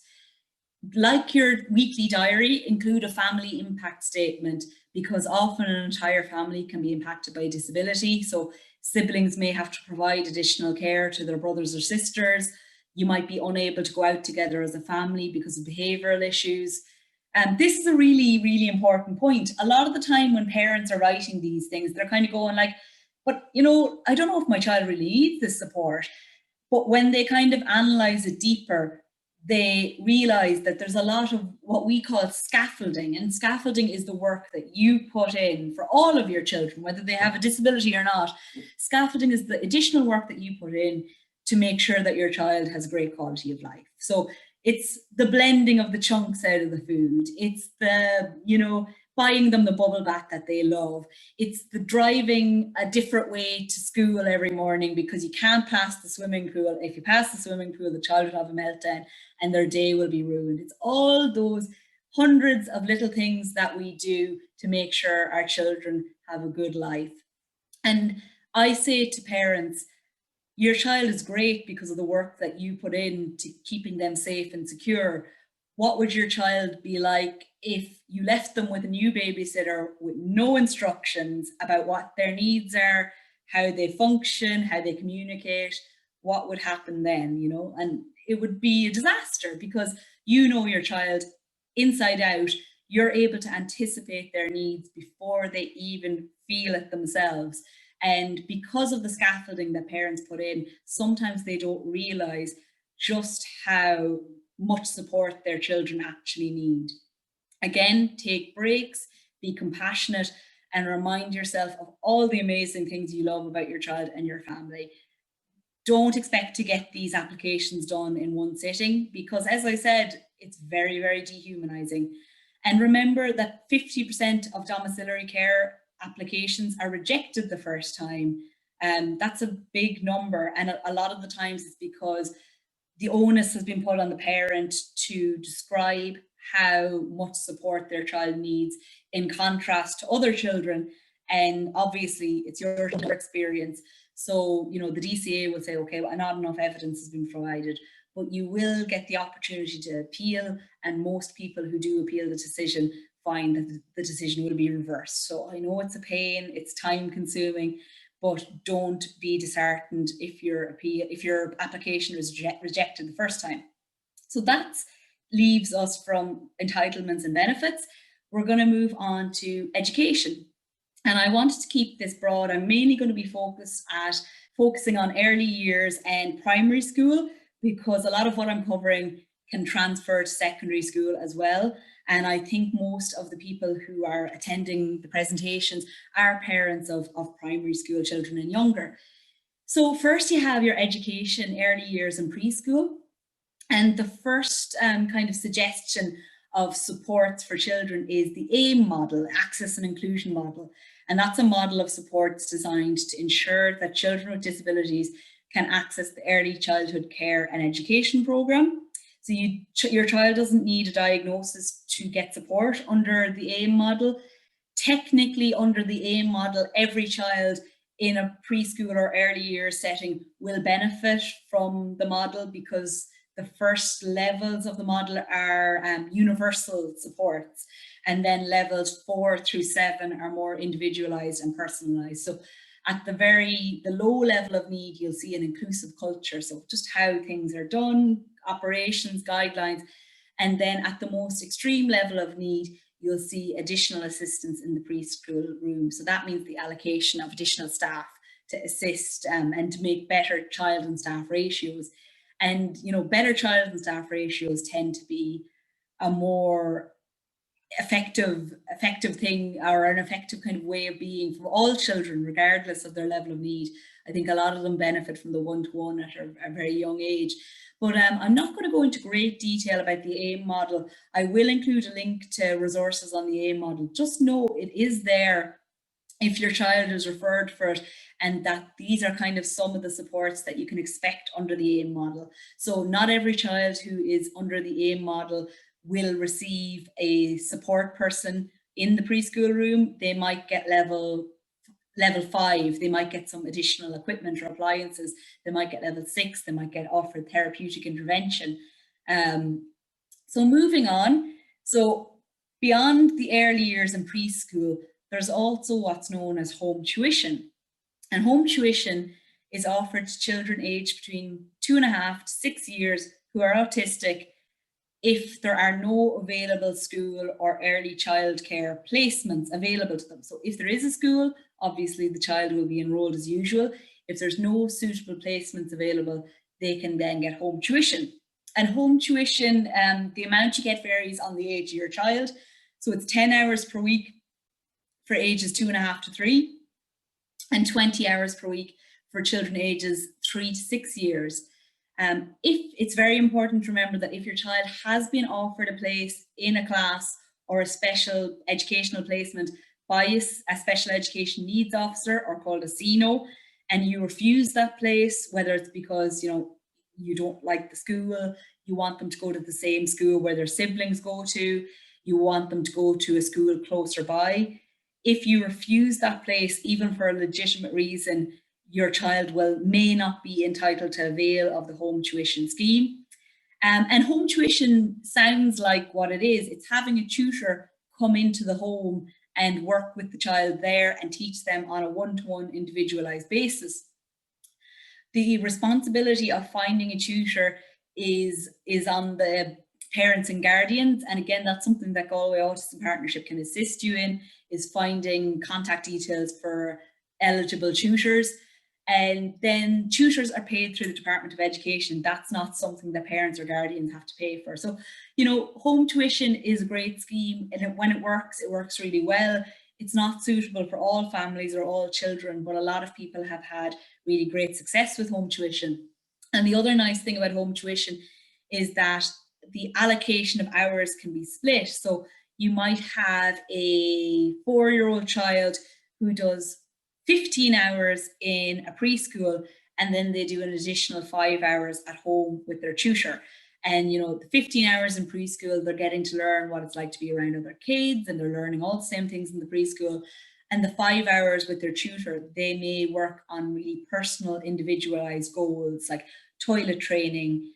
Speaker 1: Like your weekly diary, include a family impact statement, because often an entire family can be impacted by disability. So siblings may have to provide additional care to their brothers or sisters. You might be unable to go out together as a family because of behavioural issues. And this is a really, really important point. A lot of the time when parents are writing these things, they're kind of going like, but I don't know if my child really needs this support. But when they kind of analyse it deeper, they realize that there's a lot of what we call scaffolding, and scaffolding is the work that you put in for all of your children, whether they have a disability or not. Scaffolding is the additional work that you put in to make sure that your child has a great quality of life. So it's the blending of the chunks out of the food. It's the, you know, buying them the bubble bath that they love. It's the driving a different way to school every morning because you can't pass the swimming pool. If you pass the swimming pool, the child will have a meltdown and their day will be ruined. It's all those hundreds of little things that we do to make sure our children have a good life. And I say to parents, your child is great because of the work that you put in to keeping them safe and secure. What would your child be like if you left them with a new babysitter with no instructions about what their needs are, how they function, how they communicate? What would happen then, you know? And it would be a disaster because you know your child inside out. You're able to anticipate their needs before they even feel it themselves. And because of the scaffolding that parents put in, sometimes they don't realize just how much support their children actually need. Again, take breaks, be compassionate, and remind yourself of all the amazing things you love about your child and your family. Don't expect to get these applications done in one sitting because, as I said, it's very, very dehumanizing. And remember that 50% of domiciliary care applications are rejected the first time. That's a big number. And a lot of the times it's because the onus has been put on the parent to describe how much support their child needs in contrast to other children. And obviously it's your experience. So, you know, the DCA will say, okay, well, not enough evidence has been provided, but you will get the opportunity to appeal. And most people who do appeal the decision find that the decision will be reversed. So I know it's a pain, it's time consuming, but don't be disheartened if your application is rejected the first time. So that leaves us from entitlements and benefits. We're going to move on to education. And I wanted to keep this broad. I'm mainly going to be focusing on early years and primary school because a lot of what I'm covering can transfer to secondary school as well. And I think most of the people who are attending the presentations are parents of primary school children and younger. So first you have your education, early years and preschool. And the first kind of suggestion of supports for children is the AIM model, Access and Inclusion Model. And that's a model of supports designed to ensure that children with disabilities can access the early childhood care and education programme. So your child doesn't need a diagnosis to get support under the AIM model. Technically, under the AIM model, every child in a preschool or early years setting will benefit from the model because the first levels of the model are universal supports, and then levels 4 through 7 are more individualized and personalized. So at the low level of need, you'll see an inclusive culture. So just how things are done, operations, guidelines. And then at the most extreme level of need, you'll see additional assistance in the preschool room. So that means the allocation of additional staff to assist and to make better child and staff ratios. And, you know, better child and staff ratios tend to be a more effective thing, or an effective kind of way of being for all children, regardless of their level of need. I think a lot of them benefit from the one-to-one at a very young age. But I'm not going to go into great detail about the AIM model. I will include a link to resources on the AIM model. Just know it is there if your child is referred for it, and that these are kind of some of the supports that you can expect under the AIM model. So not every child who is under the AIM model will receive a support person in the preschool room. They might get level 5, they might get some additional equipment or appliances. They might get level 6, they might get offered therapeutic intervention. So moving on, so beyond the early years in preschool, there's also what's known as home tuition. And home tuition is offered to children aged between 2.5 to 6 years who are autistic if there are no available school or early childcare placements available to them. So if there is a school, obviously the child will be enrolled as usual. If there's no suitable placements available, they can then get home tuition. And home tuition, the amount you get varies on the age of your child. So it's 10 hours per week for ages 2.5 to 3, and 20 hours per week for children ages 3 to 6 years. If it's very important to remember that if your child has been offered a place in a class or a special educational placement by a special education needs officer, or called a CNO, and you refuse that place, whether it's because you don't like the school, you want them to go to the same school where their siblings go to, you want them to go to a school closer by. If you refuse that place, even for a legitimate reason, your child may not be entitled to avail of the home tuition scheme. And home tuition sounds like what it is. It's having a tutor come into the home and work with the child there and teach them on a one-to-one individualized basis. The responsibility of finding a tutor is on the parents and guardians. And again, that's something that Galway Autism Partnership can assist you in, is finding contact details for eligible tutors. And then tutors are paid through the Department of Education. That's not something that parents or guardians have to pay for. So, home tuition is a great scheme, and when it works really well. It's not suitable for all families or all children, but a lot of people have had really great success with home tuition. And the other nice thing about home tuition is that the allocation of hours can be split. So you might have a 4-year-old child who does 15 hours in a preschool, and then they do an additional 5 hours at home with their tutor. And the 15 hours in preschool, they're getting to learn what it's like to be around other kids, and they're learning all the same things in the preschool. And the 5 hours with their tutor, they may work on really personal, individualized goals like toilet training,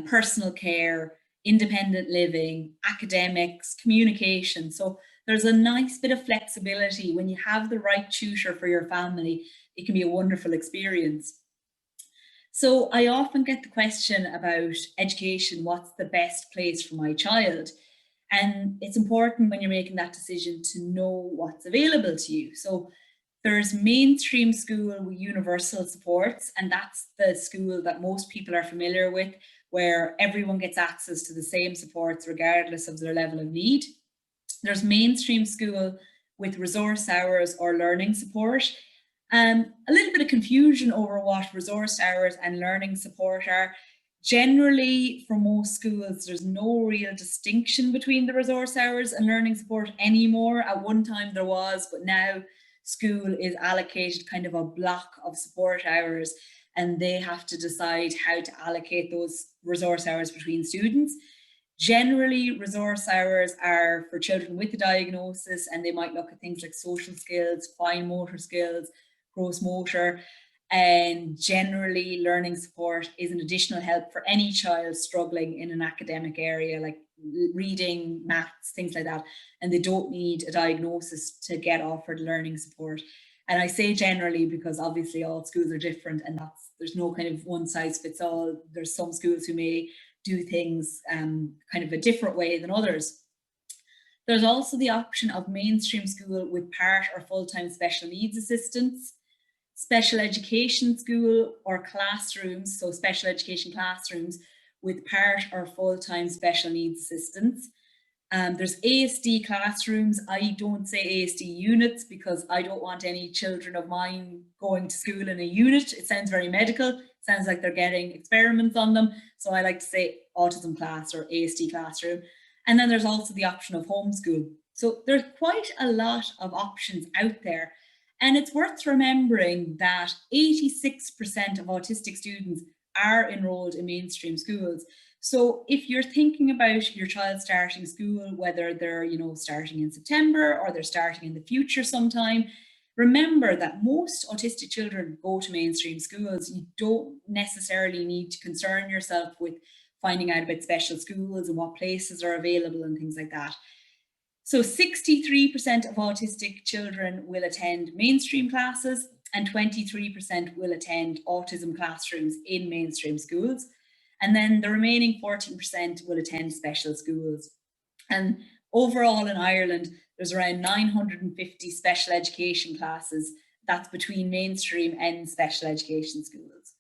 Speaker 1: personal care, independent living, academics, communication. So there's a nice bit of flexibility. When you have the right tutor for your family, it can be a wonderful experience. So I often get the question about education, what's the best place for my child? And it's important when you're making that decision to know what's available to you. So there's mainstream school with universal supports, and that's the school that most people are familiar with, where everyone gets access to the same supports regardless of their level of need. There's mainstream school with resource hours or learning support. A little bit of confusion over what resource hours and learning support are. Generally, for most schools, there's no real distinction between the resource hours and learning support anymore. At one time there was, but now school is allocated kind of a block of support hours, and they have to decide how to allocate those resource hours between students. Generally, resource hours are for children with a diagnosis, and they might look at things like social skills, fine motor skills, gross motor, and generally learning support is an additional help for any child struggling in an academic area like reading, maths, things like that, and they don't need a diagnosis to get offered learning support. And I say generally because obviously all schools are different, and there's no kind of one size fits all. There's some schools who may do things kind of a different way than others. There's also the option of mainstream school with part or full-time special needs assistance, special education school or classrooms, so special education classrooms with part or full-time special needs assistance. There's ASD classrooms. I don't say ASD units because I don't want any children of mine going to school in a unit. It sounds very medical. It sounds like they're getting experiments on them. So I like to say autism class or ASD classroom. And then there's also the option of homeschool. So there's quite a lot of options out there. And it's worth remembering that 86% of autistic students are enrolled in mainstream schools. So if you're thinking about your child starting school, whether they're starting in September or they're starting in the future sometime, remember that most autistic children go to mainstream schools. You don't necessarily need to concern yourself with finding out about special schools and what places are available and things like that. So 63% of autistic children will attend mainstream classes, and 23% will attend autism classrooms in mainstream schools. And then the remaining 14% will attend special schools. And overall in Ireland, there's around 950 special education classes. That's between mainstream and special education schools.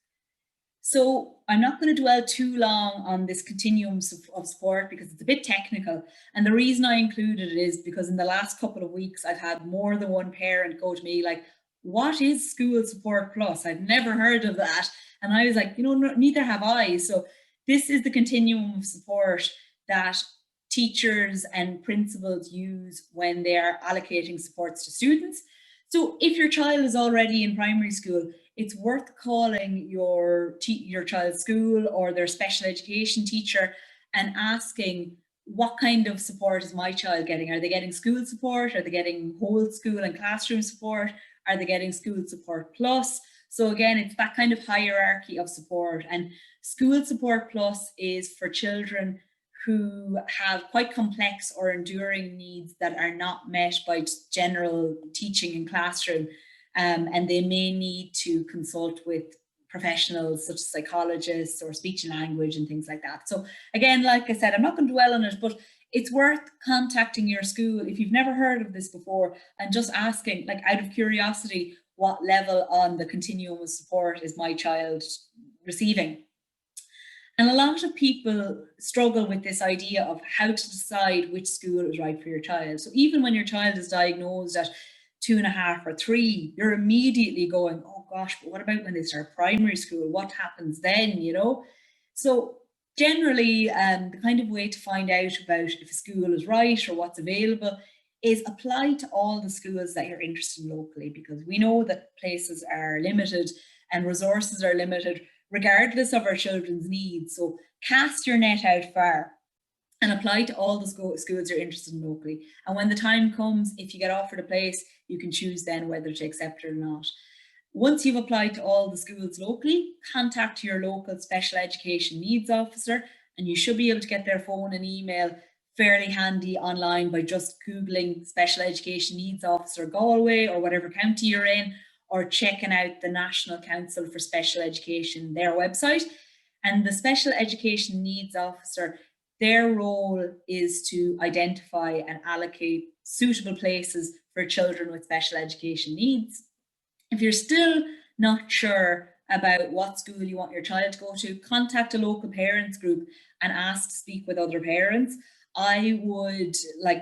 Speaker 1: So I'm not going to dwell too long on this continuum of support because it's a bit technical. And the reason I included it is because in the last couple of weeks, I've had more than one parent go to me like, what is School Support Plus? I've never heard of that. And I was like, neither have I. So this is the continuum of support that teachers and principals use when they are allocating supports to students. So if your child is already in primary school, it's worth calling your child's school or their special education teacher and asking, what kind of support is my child getting? Are they getting school support? Are they getting whole school and classroom support? Are they getting School Support Plus? So again, it's that kind of hierarchy of support. And School Support Plus is for children who have quite complex or enduring needs that are not met by general teaching in classroom. And they may need to consult with professionals such as psychologists or speech and language and things like that. So again, like I said, I'm not going to dwell on it, but it's worth contacting your school if you've never heard of this before and just asking, like out of curiosity, what level on the continuum of support is my child receiving? And a lot of people struggle with this idea of how to decide which school is right for your child. So even when your child is diagnosed at 2.5 or 3, you're immediately going, oh gosh, but what about when they start primary school? What happens then, So generally, the kind of way to find out about if a school is right or what's available is apply to all the schools that you're interested in locally, because we know that places are limited and resources are limited regardless of our children's needs. So cast your net out far and apply to all the schools you're interested in locally. And when the time comes, if you get offered a place, you can choose then whether to accept it or not. Once you've applied to all the schools locally, contact your local special education needs officer, and you should be able to get their phone and email fairly handy online by just Googling Special Education Needs Officer Galway or whatever county you're in, or checking out the National Council for Special Education, their website. And the Special Education Needs Officer, their role is to identify and allocate suitable places for children with special education needs. If you're still not sure about what school you want your child to go to, contact a local parents group and ask to speak with other parents. I would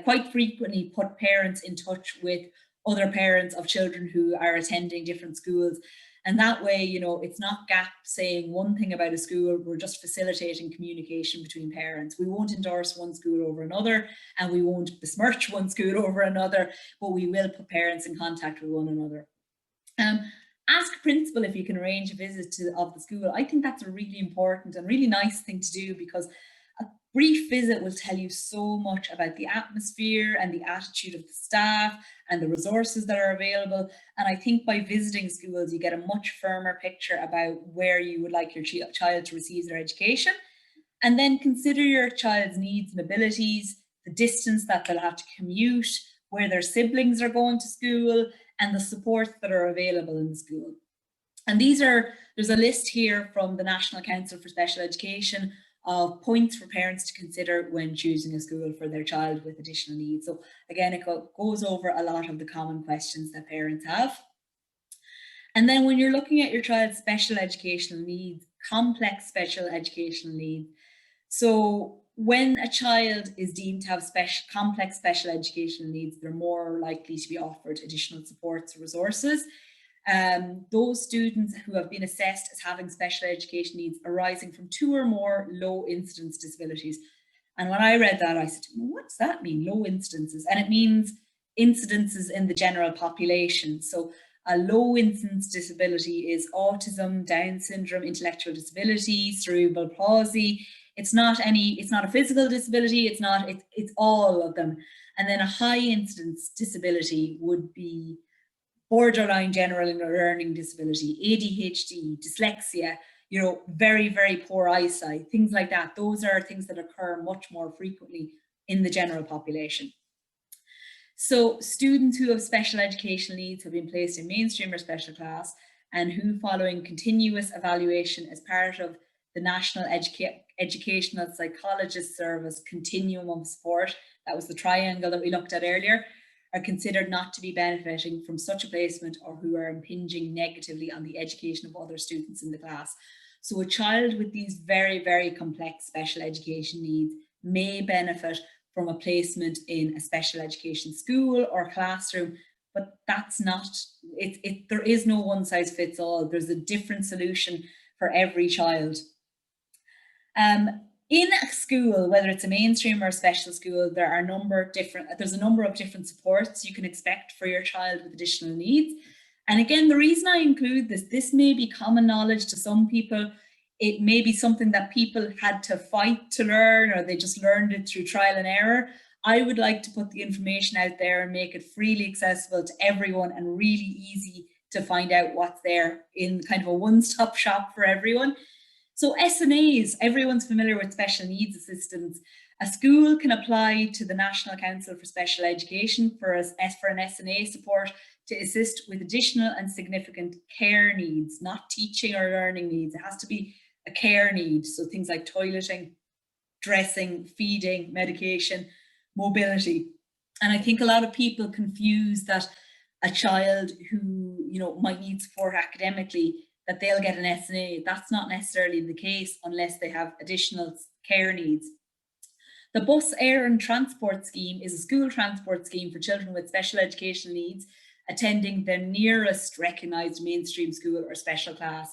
Speaker 1: quite frequently put parents in touch with other parents of children who are attending different schools. And that way, it's not GAP saying one thing about a school, we're just facilitating communication between parents. We won't endorse one school over another, and we won't besmirch one school over another, but we will put parents in contact with one another. Ask a principal if you can arrange a visit of the school. I think that's a really important and really nice thing to do, because a brief visit will tell you so much about the atmosphere and the attitude of the staff and the resources that are available. And I think by visiting schools, you get a much firmer picture about where you would like your child to receive their education. And then consider your child's needs and abilities, the distance that they'll have to commute, where their siblings are going to school, and the supports that are available in the school. And there's a list here from the National Council for Special Education of points for parents to consider when choosing a school for their child with additional needs. So again, it goes over a lot of the common questions that parents have. And then when you're looking at your child's special educational needs, complex special educational needs, so when a child is deemed to have complex special educational needs, they're more likely to be offered additional supports or resources. Those students who have been assessed as having special education needs arising from 2 or more low incidence disabilities. And when I read that, I said, what does that mean, low incidences? And it means incidences in the general population. So a low incidence disability is autism, Down syndrome, intellectual disability, cerebral palsy. It's not a physical disability, it's all of them. And then a high incidence disability would be borderline general learning disability, ADHD, dyslexia, very, very poor eyesight, things like that. Those are things that occur much more frequently in the general population. So students who have special educational needs have been placed in mainstream or special class, and who, following continuous evaluation as part of the National Educational Psychologist Service continuum of support, that was the triangle that we looked at earlier, are considered not to be benefiting from such a placement, or who are impinging negatively on the education of other students in the class. So a child with these very, very complex special education needs may benefit from a placement in a special education school or classroom, but that's not, there is no one size fits all. There's a different solution for every child. In a school, whether it's a mainstream or a special school, there's a number of different supports you can expect for your child with additional needs. And again, the reason I include this may be common knowledge to some people. It may be something that people had to fight to learn, or they just learned it through trial and error. I would like to put the information out there and make it freely accessible to everyone and really easy to find out what's there in kind of a one-stop shop for everyone. So SNAs, everyone's familiar with special needs assistants. A school can apply to the National Council for Special Education for an SNA support to assist with additional and significant care needs, not teaching or learning needs. It has to be a care need. So things like toileting, dressing, feeding, medication, mobility. And I think a lot of people confuse that a child who, you know, might need support academically, that they'll get an SNA. That's not necessarily the case unless they have additional care needs. The Bus, Air and Transport Scheme is a school transport scheme for children with special educational needs attending the nearest recognised mainstream school or special class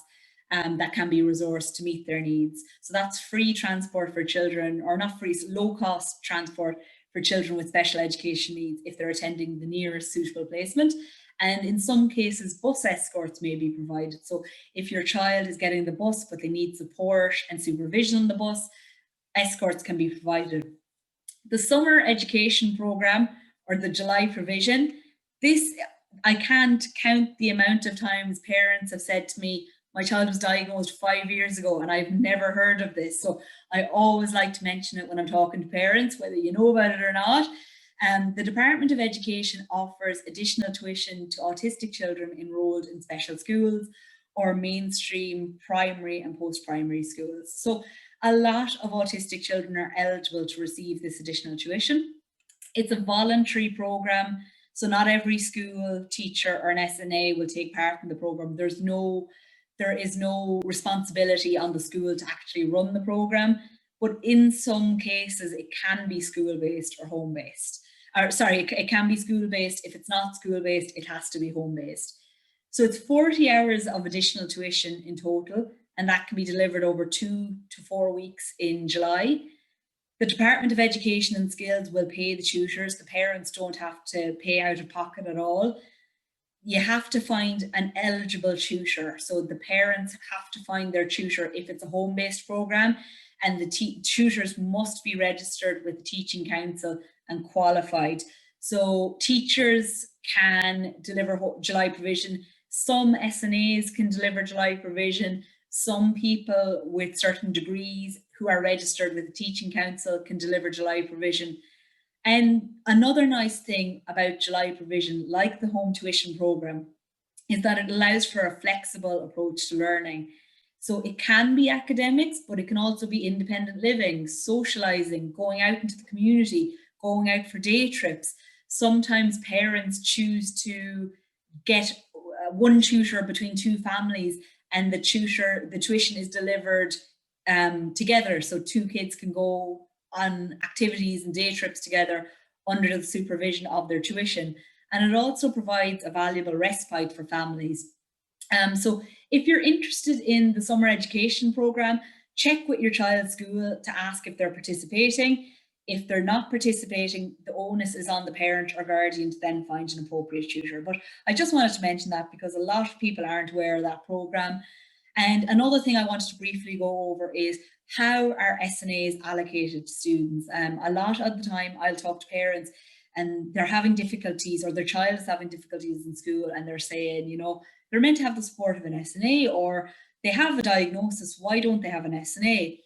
Speaker 1: that can be resourced to meet their needs. So that's free transport for children, or not free, low cost transport for children with special education needs if they're attending the nearest suitable placement. And in some cases, bus escorts may be provided. So if your child is getting the bus, but they need support and supervision on the bus, escorts can be provided. The summer education programme, or the July provision, this, I can't count the amount of times parents have said to me, my child was diagnosed 5 years ago and I've never heard of this. So I always like to mention it when I'm talking to parents, whether you know about it or not. The Department of Education offers additional tuition to autistic children enrolled in special schools or mainstream primary and post-primary schools. So a lot of autistic children are eligible to receive this additional tuition. It's a voluntary programme, so not every school, teacher or an SNA will take part in the programme. There is no responsibility on the school to actually run the programme, but in some cases it can be school-based or home-based. It can be school-based. If it's not school-based, it has to be home-based. So it's 40 hours of additional tuition in total, and that can be delivered over 2 to 4 weeks in July. The Department of Education and Skills will pay the tutors. The parents don't have to pay out of pocket at all. You have to find an eligible tutor. So the parents have to find their tutor if it's a home-based programme, and the tutors must be registered with the Teaching Council and qualified. So teachers can deliver July provision. Some SNAs can deliver July provision. Some people with certain degrees who are registered with the Teaching Council can deliver July provision. And another nice thing about July provision, like the home tuition programme, is that it allows for a flexible approach to learning. So it can be academics, but it can also be independent living, socialising, going out into the community, going out for day trips. Sometimes parents choose to get one tutor between two families, and the tuition is delivered together. So two kids can go on activities and day trips together under the supervision of their tuition. And it also provides a valuable respite for families. So if you're interested in the summer education programme, check with your child's school to ask if they're participating. If they're not participating, the onus is on the parent or guardian to then find an appropriate tutor. But I just wanted to mention that because a lot of people aren't aware of that programme. And another thing I wanted to briefly go over is how are SNAs allocated to students? A lot of the time I'll talk to parents and they're having difficulties, or their child is having difficulties in school, and they're saying, you know, they're meant to have the support of an SNA, or they have a diagnosis, why don't they have an SNA?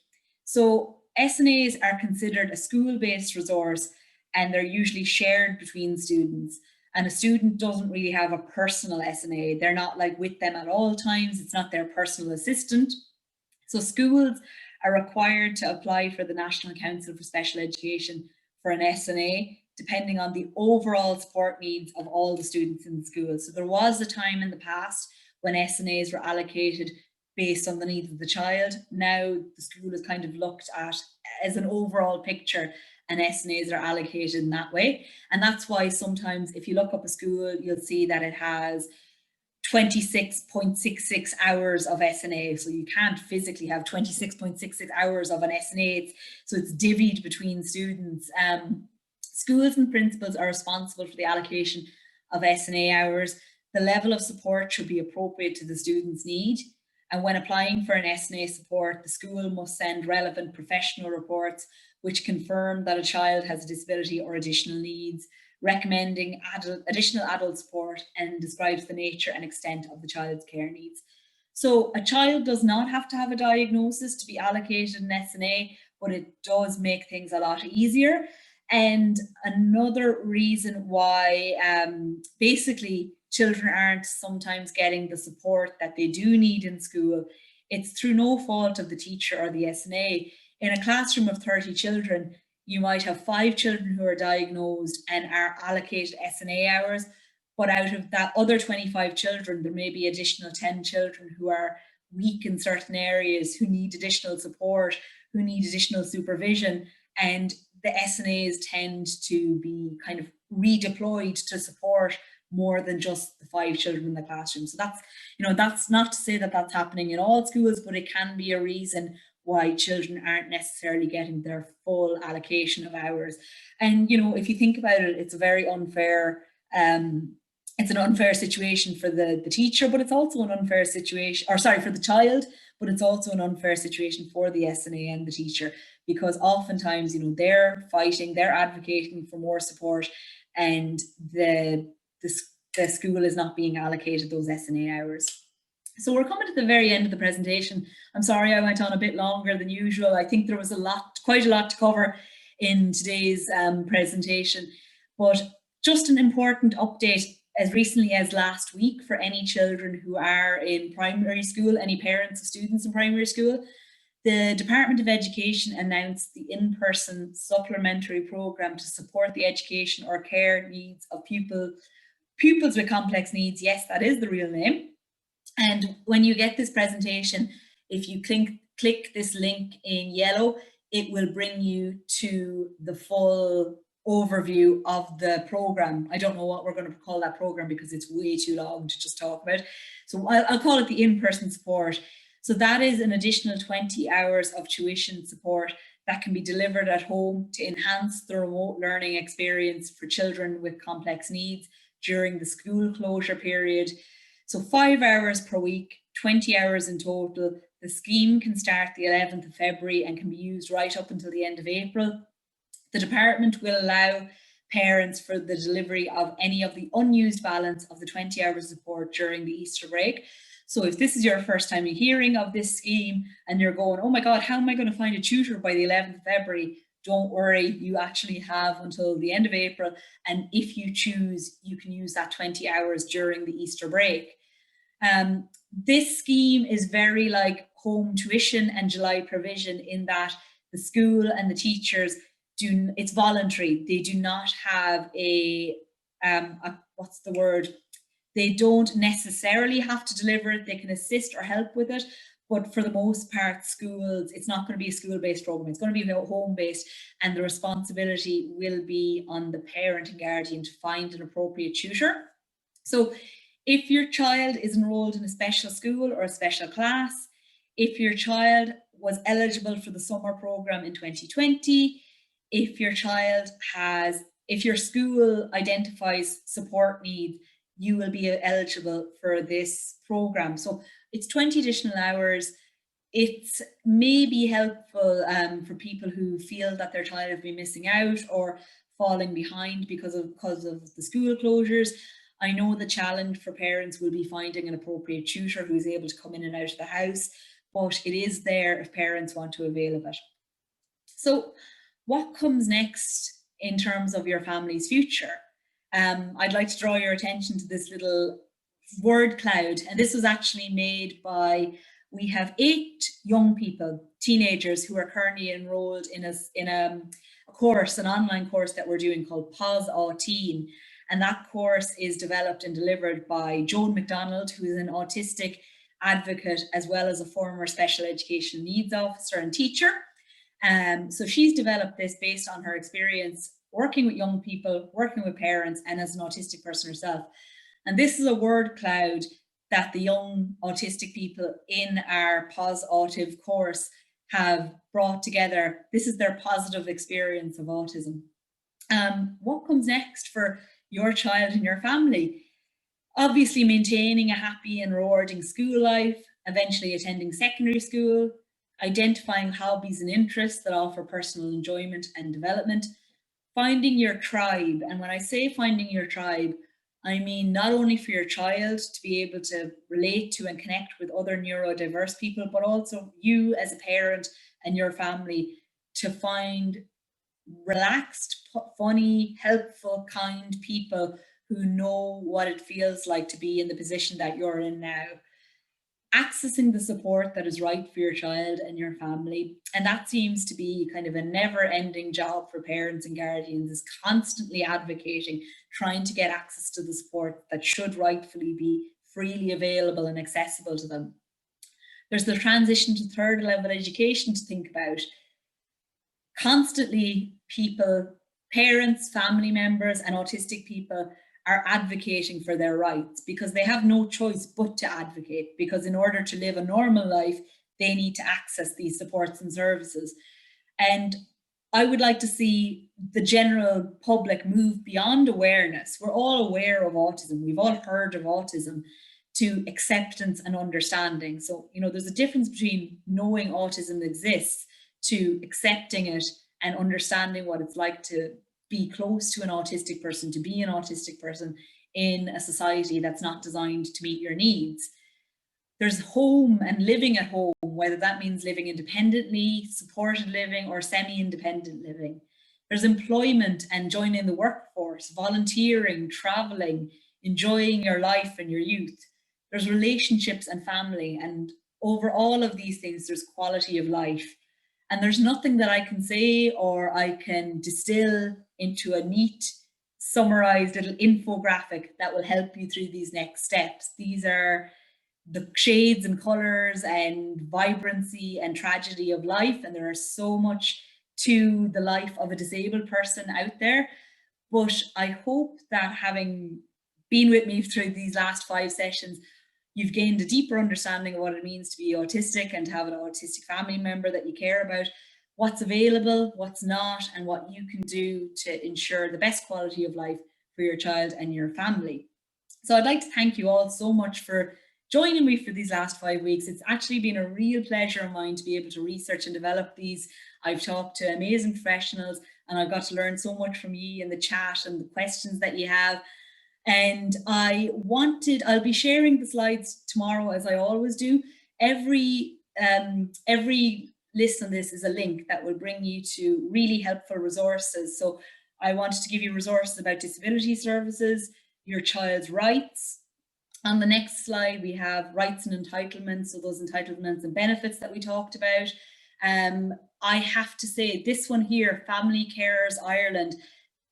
Speaker 1: So SNAs are considered a school-based resource, and they're usually shared between students. And a student doesn't really have a personal SNA. They're not like with them at all times. It's not their personal assistant. So schools are required to apply for the National Council for Special Education for an SNA, depending on the overall support needs of all the students in the school. So there was a time in the past when SNAs were allocated based on the needs of the child. Now the school is kind of looked at as an overall picture, and SNAs are allocated in that way. And that's why sometimes if you look up a school, you'll see that it has 26.66 hours of SNA. So you can't physically have 26.66 hours of an SNA. So it's divvied between students. Schools and principals are responsible for the allocation of SNA hours. The level of support should be appropriate to the student's need. And when applying for an SNA support, the school must send relevant professional reports which confirm that a child has a disability or additional needs, recommending additional adult support, and describes the nature and extent of the child's care needs. So a child does not have to have a diagnosis to be allocated an SNA, but it does make things a lot easier. And another reason why basically children aren't sometimes getting the support that they do need in school, it's through no fault of the teacher or the SNA. In a classroom of 30 children, you might have 5 children who are diagnosed and are allocated SNA hours, but out of that other 25 children, there may be additional 10 children who are weak in certain areas, who need additional support, who need additional supervision, and the SNAs tend to be kind of redeployed to support more than just the 5 children in the classroom. So that's, that's not to say that that's happening in all schools, but it can be a reason why children aren't necessarily getting their full allocation of hours. And, if you think about it, it's a very unfair, it's an unfair situation for the teacher, but it's also an unfair situation, for the child, but it's also an unfair situation for the SNA and the teacher, because oftentimes, they're fighting, they're advocating for more support, and the school is not being allocated those SNA hours. So we're coming to the very end of the presentation. I'm sorry I went on a bit longer than usual. I think there was quite a lot to cover in today's presentation, but just an important update as recently as last week for any children who are in primary school, any parents of students in primary school. The Department of Education announced the in-person supplementary programme to support the education or care needs of pupils with complex needs. Yes, that is the real name. And when you get this presentation, if you click this link in yellow, it will bring you to the full overview of the program. I don't know what we're going to call that program because it's way too long to just talk about. So I'll call it the in-person support. So that is an additional 20 hours of tuition support that can be delivered at home to enhance the remote learning experience for children with complex needs during the school closure period. So 5 hours per week, 20 hours in total. The scheme can start the 11th of February and can be used right up until the end of April. The department will allow parents for the delivery of any of the unused balance of the 20 hours support during the Easter break. So if this is your first time hearing of this scheme and you're going, oh my God, how am I going to find a tutor by the 11th of February? Don't worry, you actually have until the end of April. And if you choose, you can use that 20 hours during the Easter break. This scheme is very like home tuition and July provision in that the school and the teachers it's voluntary. They do not have what's the word? They don't necessarily have to deliver it. They can assist or help with it. But for the most part, schools, it's not going to be a school-based program. It's going to be home-based, and the responsibility will be on the parent and guardian to find an appropriate tutor. So if your child is enrolled in a special school or a special class, if your child was eligible for the summer program in 2020, if your school identifies support needs, you will be eligible for this program. So it's 20 additional hours. It may be helpful for people who feel that their child has been missing out or falling behind because of the school closures. I know the challenge for parents will be finding an appropriate tutor who's able to come in and out of the house, but it is there if parents want to avail of it. So what comes next in terms of your family's future? I'd like to draw your attention to this little word cloud, and this was actually made by, we have 8 young people, teenagers, who are currently enrolled in a course, an online course that we're doing called Pause 18, and that course is developed and delivered by Joan McDonald, who is an autistic advocate, as well as a former special education needs officer and teacher. So she's developed this based on her experience working with young people, working with parents, and as an autistic person herself. And this is a word cloud that the young autistic people in our POSautive course have brought together. This is their positive experience of autism. What comes next for your child and your family? Obviously, maintaining a happy and rewarding school life, eventually attending secondary school, identifying hobbies and interests that offer personal enjoyment and development, finding your tribe. And when I say finding your tribe, I mean not only for your child to be able to relate to and connect with other neurodiverse people, but also you as a parent and your family to find relaxed, funny, helpful, kind people who know what it feels like to be in the position that you're in now. Accessing the support that is right for your child and your family. And that seems to be kind of a never-ending job for parents and guardians, is constantly advocating, trying to get access to the support that should rightfully be freely available and accessible to them. There's the transition to third level education to think about. Constantly people, parents, family members, and autistic people are advocating for their rights because they have no choice but to advocate, because in order to live a normal life, they need to access these supports and services. And I would like to see the general public move beyond awareness. We're all aware of autism. We've all heard of autism, to acceptance and understanding. So, you know, there's a difference between knowing autism exists to accepting it and understanding what it's like to be close to an autistic person, to be an autistic person in a society that's not designed to meet your needs. There's home and living at home, whether that means living independently, supported living, or semi-independent living. There's employment and joining the workforce, volunteering, traveling, enjoying your life and your youth. There's relationships and family, and over all of these things, there's quality of life. And there's nothing that I can say or I can distill into a neat, summarized little infographic that will help you through these next steps. These are the shades and colors and vibrancy and tragedy of life. And there is so much to the life of a disabled person out there. But I hope that having been with me through these last 5 sessions, you've gained a deeper understanding of what it means to be autistic and to have an autistic family member that you care about, what's available, what's not, and what you can do to ensure the best quality of life for your child and your family. So I'd like to thank you all so much for joining me for these last 5 weeks. It's actually been a real pleasure of mine to be able to research and develop these. I've talked to amazing professionals and I've got to learn so much from you in the chat and the questions that you have. And I'll be sharing the slides tomorrow, as I always do. Every list on this is a link that will bring you to really helpful resources. So I wanted to give you resources about disability services, your child's rights. On the next slide, we have rights and entitlements, so those entitlements and benefits that we talked about. I have to say, this one here, Family Carers Ireland,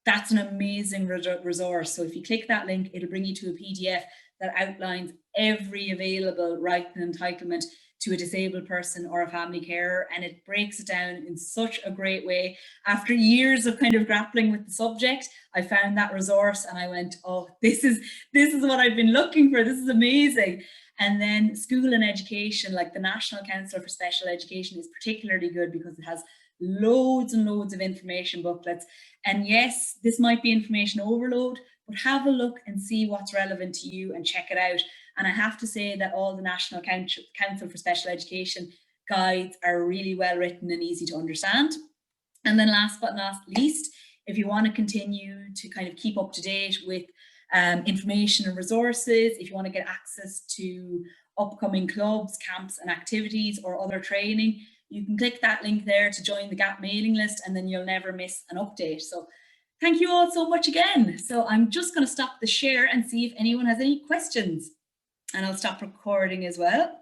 Speaker 1: that's an amazing resource. So if you click that link, it'll bring you to a PDF that outlines every available right and entitlement to a disabled person or a family carer, and it breaks it down in such a great way. After years of kind of grappling with the subject, I found that resource and I went, oh, this is what I've been looking for. This is amazing. And then school and education, like the National Council for Special Education, is particularly good because it has loads and loads of information booklets. And yes, this might be information overload, but have a look and see what's relevant to you and check it out. And I have to say that all the National Council for Special Education guides are really well written and easy to understand. And then last but not least, if you want to continue to kind of keep up to date with information and resources, if you want to get access to upcoming clubs, camps and activities or other training, you can click that link there to join the GAP mailing list, and then you'll never miss an update. So thank you all so much again. So I'm just going to stop the share and see if anyone has any questions, and I'll stop recording as well.